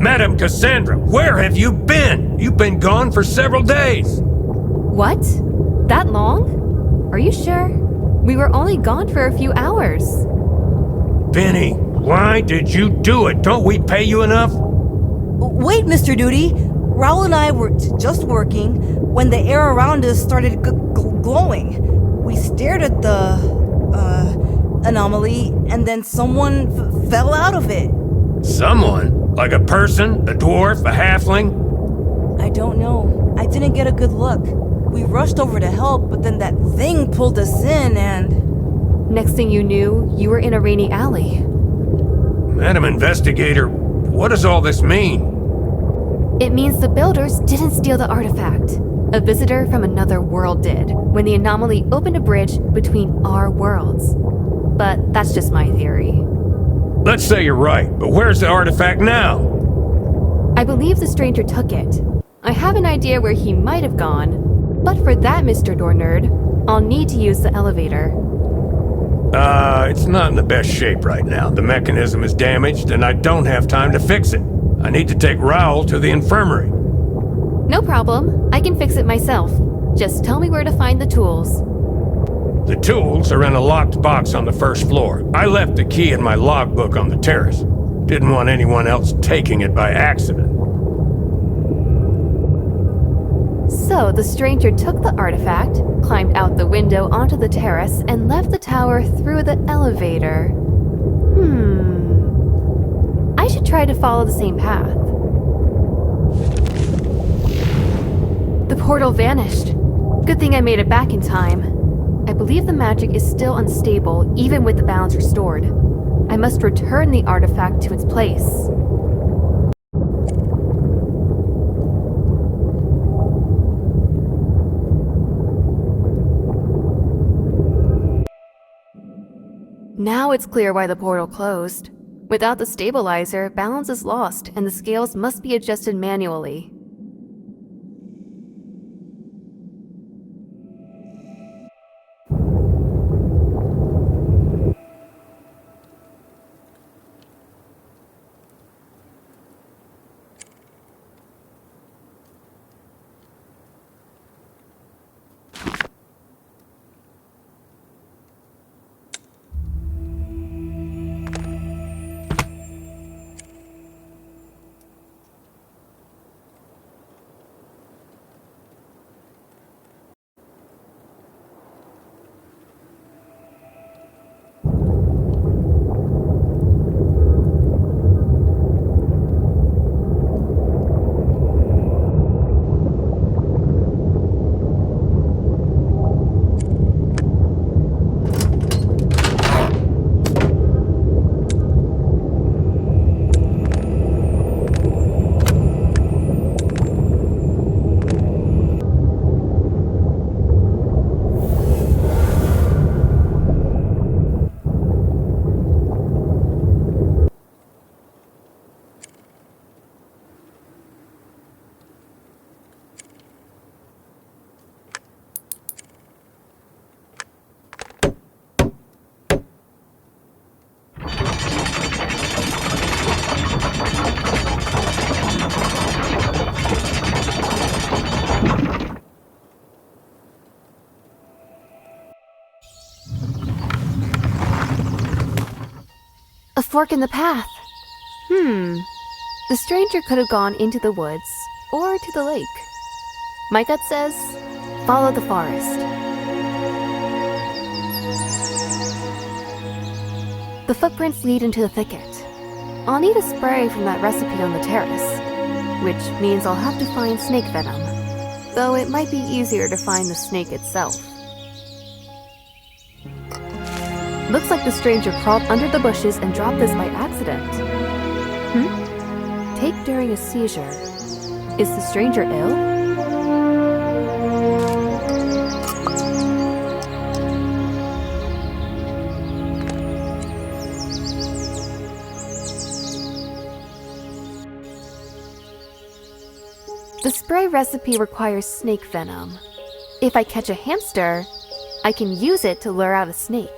Speaker 5: Madam Cassandra, where have you been? You've been gone for several days.
Speaker 4: What? That long? Are you sure? We were only gone for a few hours.
Speaker 5: Penny, why did you do it? Don't we pay you enough?
Speaker 2: Wait, Mr. Duty. Raul and I were just working when the air around us started glowing. We stared at the, anomaly, and then someone fell out of it.
Speaker 5: Someone? Like a person? A dwarf? A halfling?
Speaker 2: I don't know. I didn't get a good look. We rushed over to help, but then that thing pulled us in and...
Speaker 4: Next thing you knew, you were in a rainy alley.
Speaker 5: Madam Investigator, what does all this mean?
Speaker 4: It means the builders didn't steal the artifact. A visitor from another world did, when the anomaly opened a bridge between our worlds. But that's just my theory.
Speaker 5: Let's say you're right, but where's the artifact now?
Speaker 4: I believe the stranger took it. I have an idea where he might have gone, but for that, Mr. Door Nerd, I'll need to use the elevator.
Speaker 5: It's not in the best shape right now. The mechanism is damaged, and I don't have time to fix it. I need to take Raul to the infirmary.
Speaker 4: No problem. I can fix it myself. Just tell me where to find the tools.
Speaker 5: The tools are in a locked box on the first floor. I left the key in my logbook on the terrace. Didn't want anyone else taking it by accident.
Speaker 4: So the stranger took the artifact, climbed out the window onto the terrace, and left the tower through the elevator. I should try to follow the same path. The portal vanished. Good thing I made it back in time. I believe the magic is still unstable, even with the balance restored. I must return the artifact to its place. Now it's clear why the portal closed. Without the stabilizer, balance is lost and the scales must be adjusted manually. A fork in the path. The stranger could have gone into the woods or to the lake. My gut says, follow the forest. The footprints lead into the thicket. I'll need a spray from that recipe on the terrace, which means I'll have to find snake venom, though it might be easier to find the snake itself. Looks like the stranger crawled under the bushes and dropped this by accident. Take during a seizure. Is the stranger ill? The spray recipe requires snake venom. If I catch a hamster, I can use it to lure out a snake.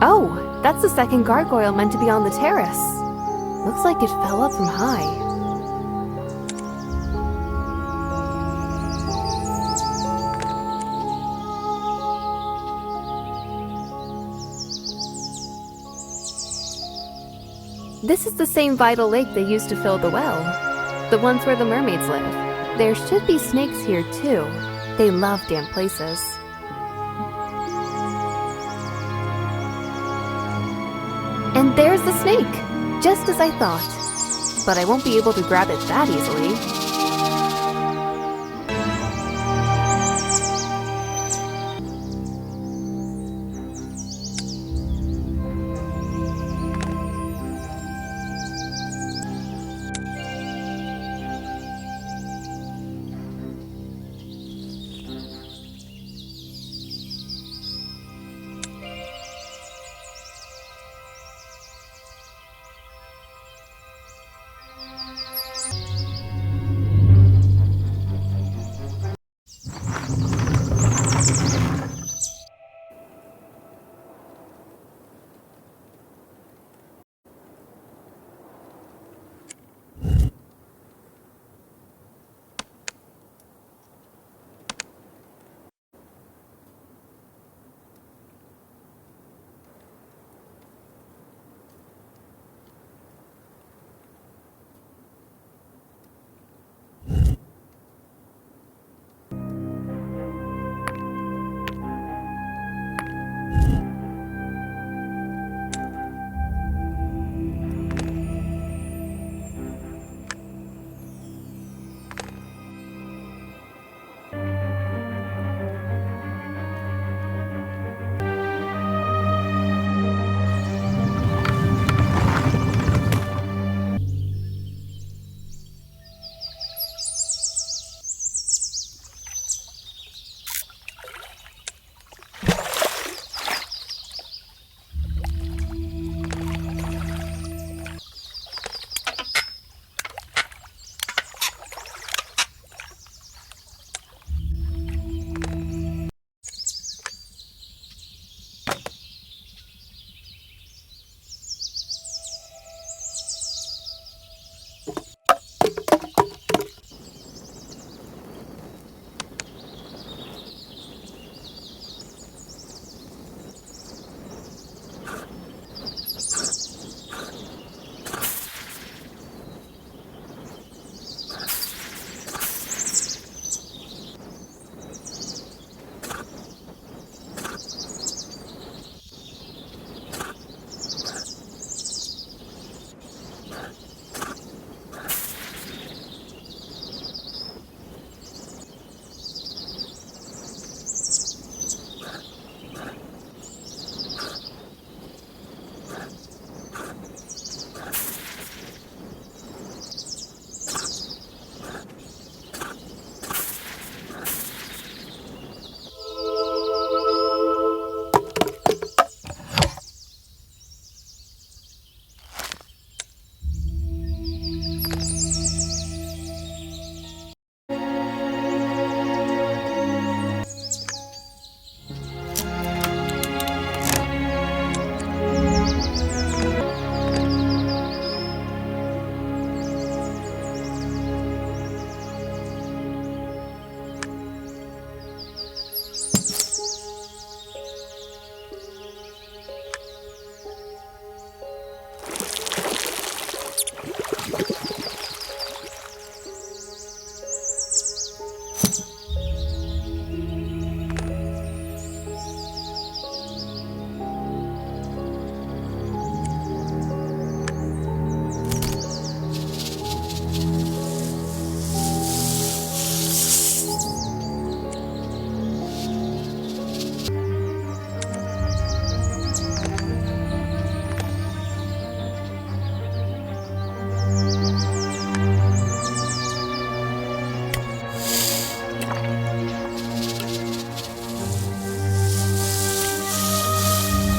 Speaker 4: Oh, that's the second gargoyle meant to be on the terrace. Looks like it fell up from high. This is the same vital lake they used to fill the well. The ones where the mermaids live. There should be snakes here too. They love damp places. And there's the snake! Just as I thought. But I won't be able to grab it that easily.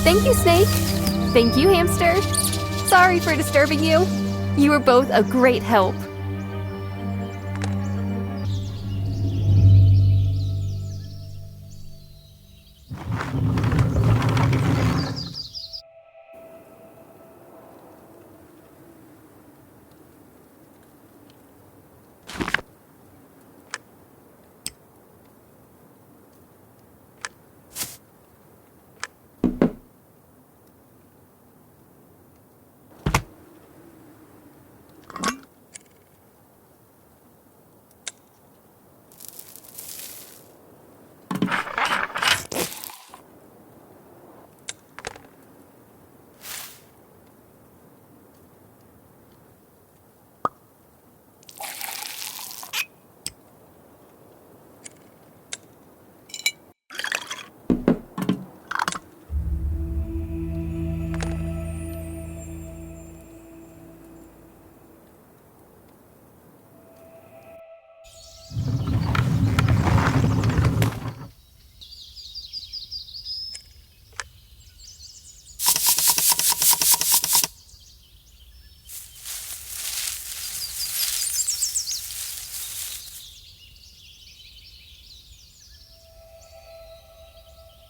Speaker 4: Thank you, Snake. Thank you, Hamster. Sorry for disturbing you. You were both a great help.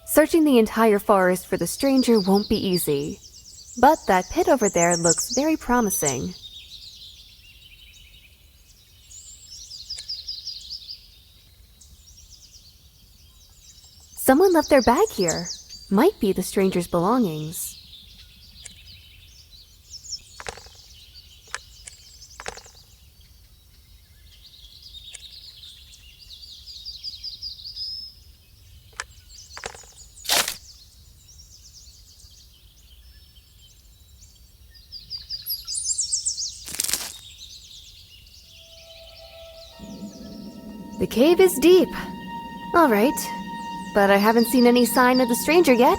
Speaker 4: Searching the entire forest for the stranger won't be easy. But that pit over there looks very promising. Someone left their bag here. Might be the stranger's belongings. The cave is deep. All right, but I haven't seen any sign of the stranger yet.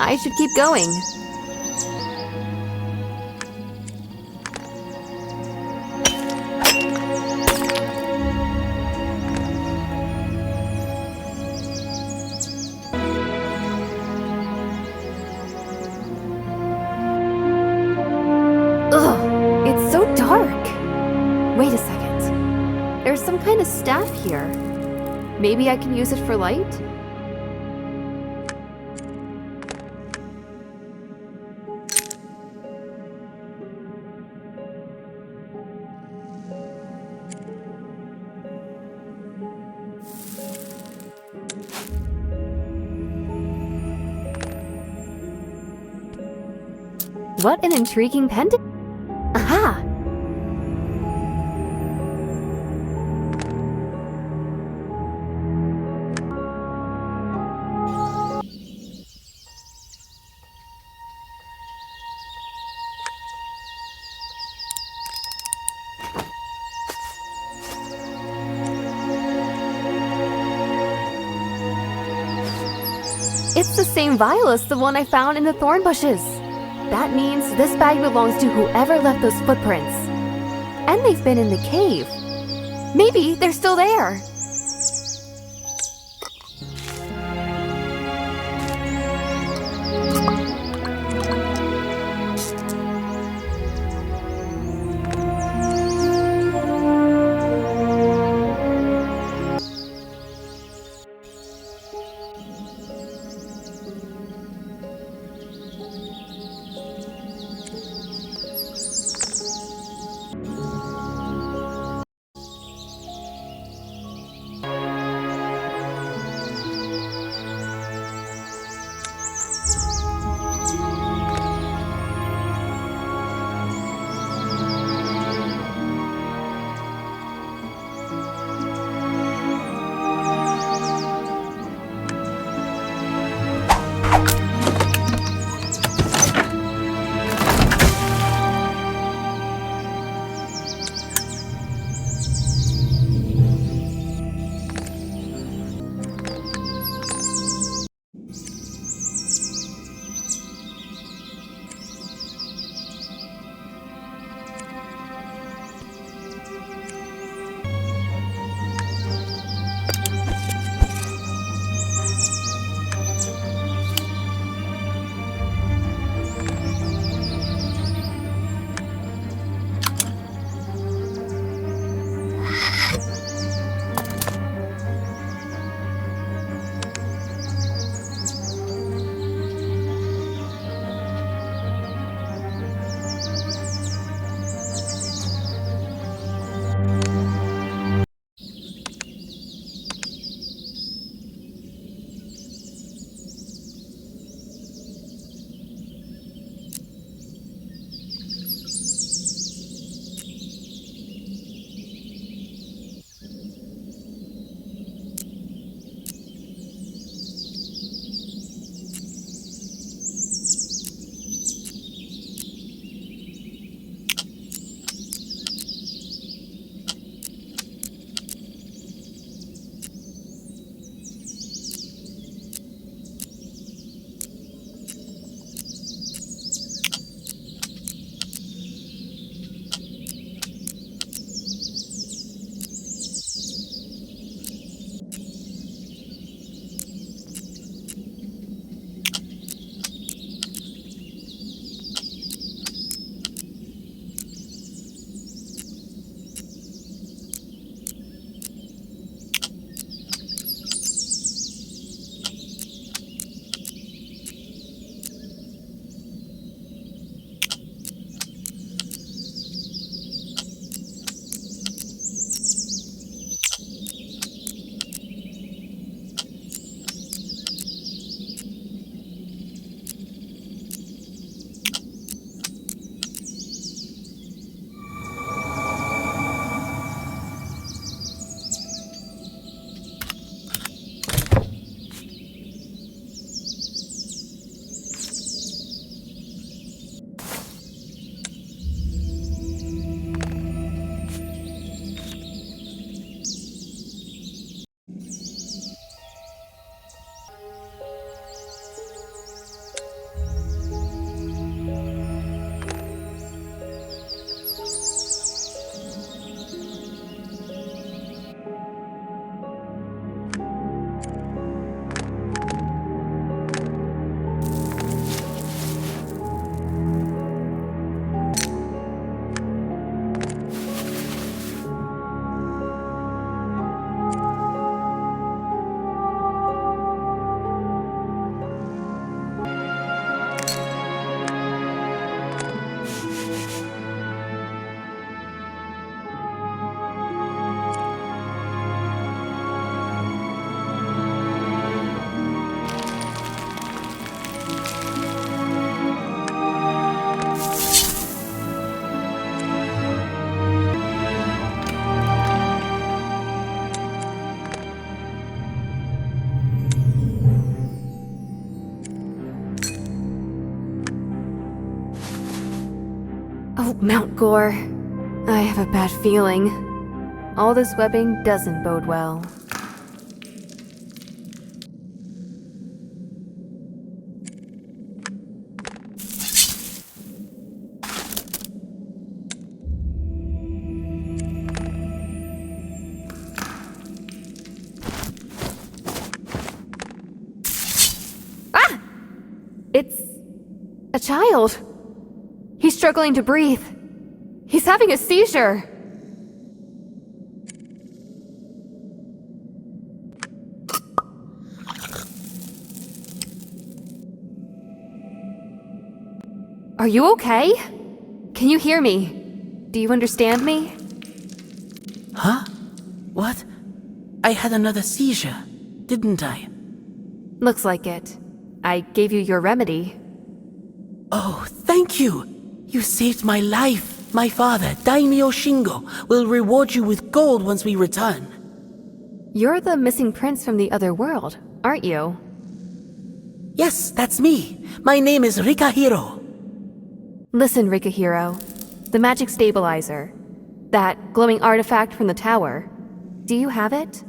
Speaker 4: I should keep going. Ugh, it's so dark. Wait a second. There's some kind of staff here. Maybe I can use it for light? What an intriguing pendant! Aha! It's the same vial as the one I found in the thorn bushes. That means this bag belongs to whoever left those footprints. And they've been in the cave. Maybe they're still there. Mount Gore. I have a bad feeling. All this webbing doesn't bode well. Ah! It's a child. He's struggling to breathe. He's having a seizure. Are you okay? Can you hear me? Do you understand me?
Speaker 14: Huh? What? I had another seizure, didn't I?
Speaker 4: Looks like it. I gave you your remedy.
Speaker 14: Oh, thank you! You saved my life. My father, Daimyo Shingo, will reward you with gold once we return.
Speaker 4: You're the missing prince from the other world, aren't you?
Speaker 14: Yes, that's me. My name is Rikahiro.
Speaker 4: Listen, Rikahiro. The magic stabilizer. That glowing artifact from the tower. Do you have it?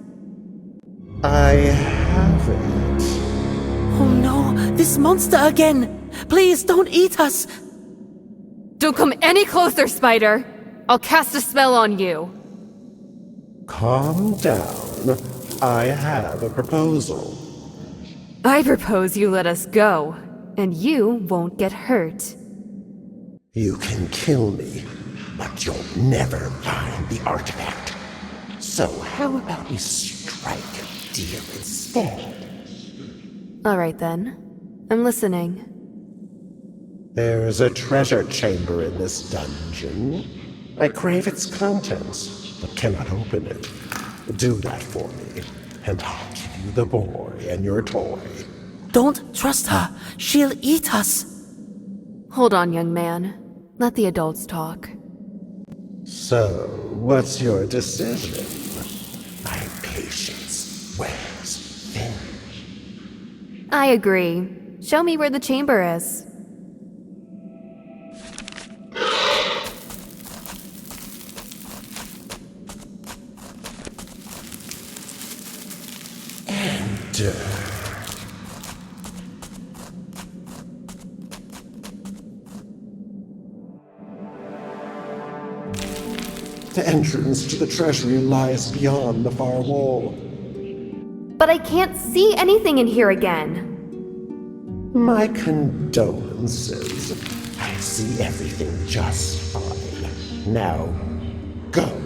Speaker 15: I have it.
Speaker 14: Oh no, this monster again! Please don't eat us!
Speaker 4: Don't come any closer, Spider! I'll cast a spell on you.
Speaker 15: Calm down. I have a proposal.
Speaker 4: I propose you let us go, and you won't get hurt.
Speaker 15: You can kill me, but you'll never find the artifact. So how about we strike a deal instead?
Speaker 4: Alright then. I'm listening.
Speaker 15: There's a treasure chamber in this dungeon. I crave its contents, but cannot open it. Do that for me, and I'll give you the boy and your toy.
Speaker 14: Don't trust her. She'll eat us.
Speaker 4: Hold on, young man. Let the adults talk.
Speaker 15: So, what's your decision? My patience wears thin.
Speaker 4: I agree. Show me where the chamber is.
Speaker 15: Enter. The entrance to the treasury lies beyond the far wall.
Speaker 4: But I can't see anything in here again.
Speaker 15: My condolences. I see everything just fine. Now, go.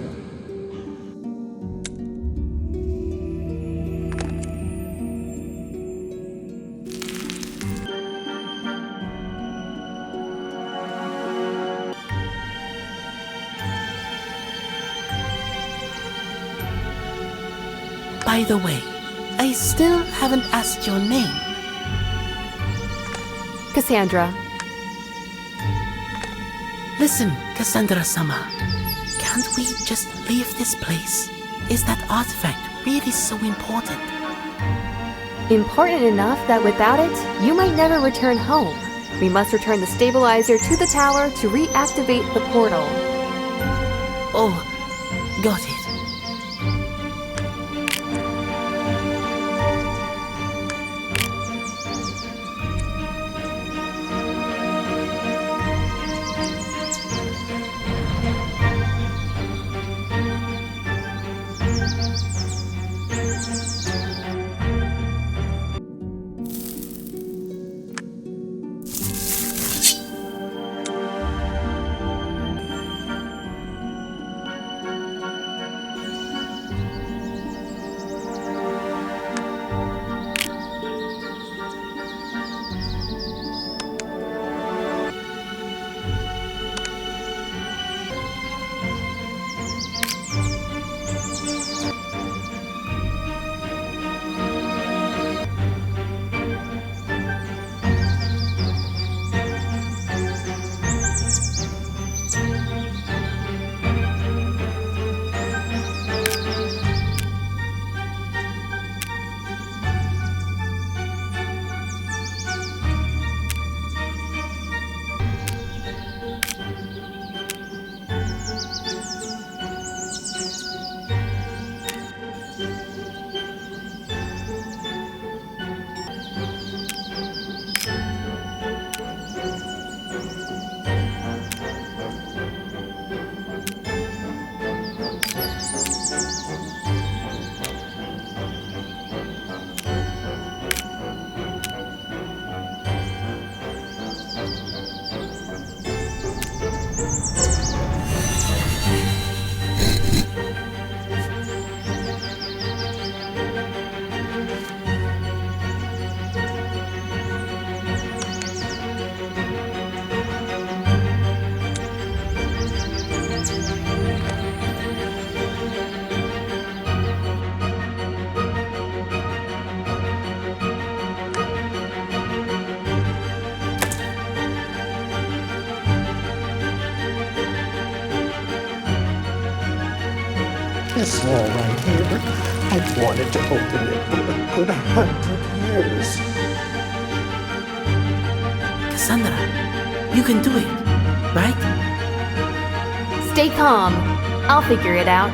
Speaker 14: By the way, I still haven't asked your name.
Speaker 4: Cassandra.
Speaker 14: Listen, Cassandra-sama. Can't we just leave this place? Is that artifact really so important?
Speaker 4: Important enough that without it, you might never return home. We must return the stabilizer to the tower to reactivate the portal.
Speaker 14: Oh, got it.
Speaker 15: This wall right here. I've wanted to open it for a good 100 years.
Speaker 14: Cassandra, you can do it, right?
Speaker 4: Stay calm. I'll figure it out.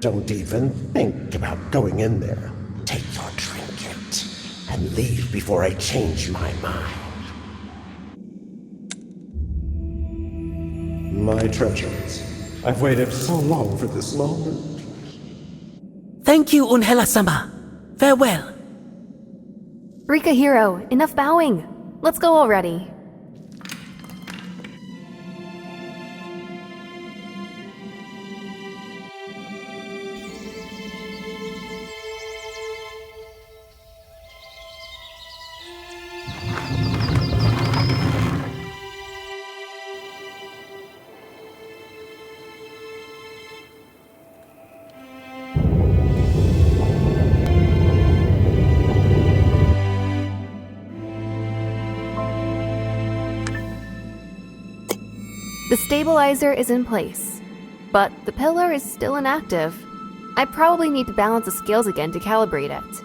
Speaker 15: Don't even think about going in there. Take your trinket and leave before I change my mind. My treasures. I've waited so long for this moment.
Speaker 14: Thank you, Unhela-sama. Farewell.
Speaker 4: Rika Hero, enough bowing. Let's go already. The stabilizer is in place, but the pillar is still inactive. I probably need to balance the scales again to calibrate it.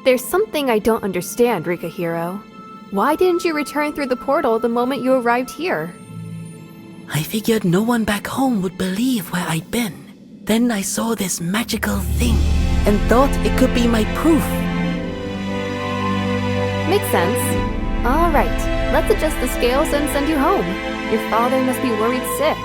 Speaker 4: There's something I don't understand, Rikahiro. Why didn't you return through the portal the moment you arrived here?
Speaker 14: I figured no one back home would believe where I'd been. Then I saw this magical thing and thought it could be my proof.
Speaker 4: Makes sense. Alright, let's adjust the scales and send you home. Your father must be worried sick.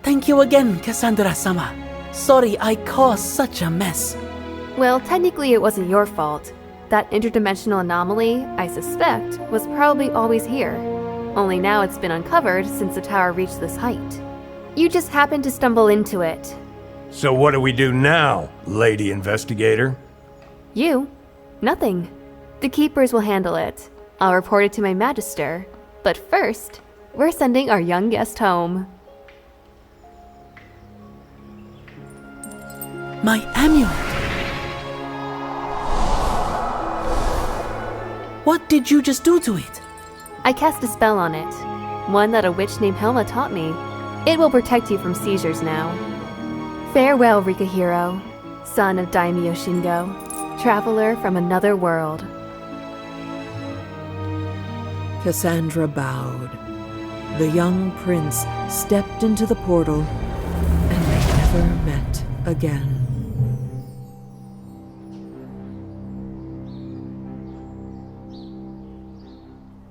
Speaker 14: Thank you again, Cassandra-sama. Sorry I caused such a mess.
Speaker 4: Well, technically it wasn't your fault. That interdimensional anomaly, I suspect, was probably always here. Only now it's been uncovered since the tower reached this height. You just happened to stumble into it.
Speaker 5: So what do we do now, lady investigator?
Speaker 4: You? Nothing. The keepers will handle it. I'll report it to my magister. But first, we're sending our young guest home.
Speaker 14: My amulet! What did you just do to it?
Speaker 4: I cast a spell on it. One that a witch named Helma taught me. It will protect you from seizures now. Farewell, Rikahiro, son of Daimyo Shingo, traveler from another world.
Speaker 1: Cassandra bowed. The young prince stepped into the portal, and they never met again.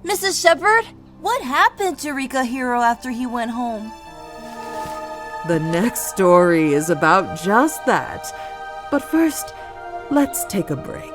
Speaker 2: Mrs. Shepard, what happened to Rikahiro after he went home?
Speaker 1: The next story is about just that. But first, let's take a break.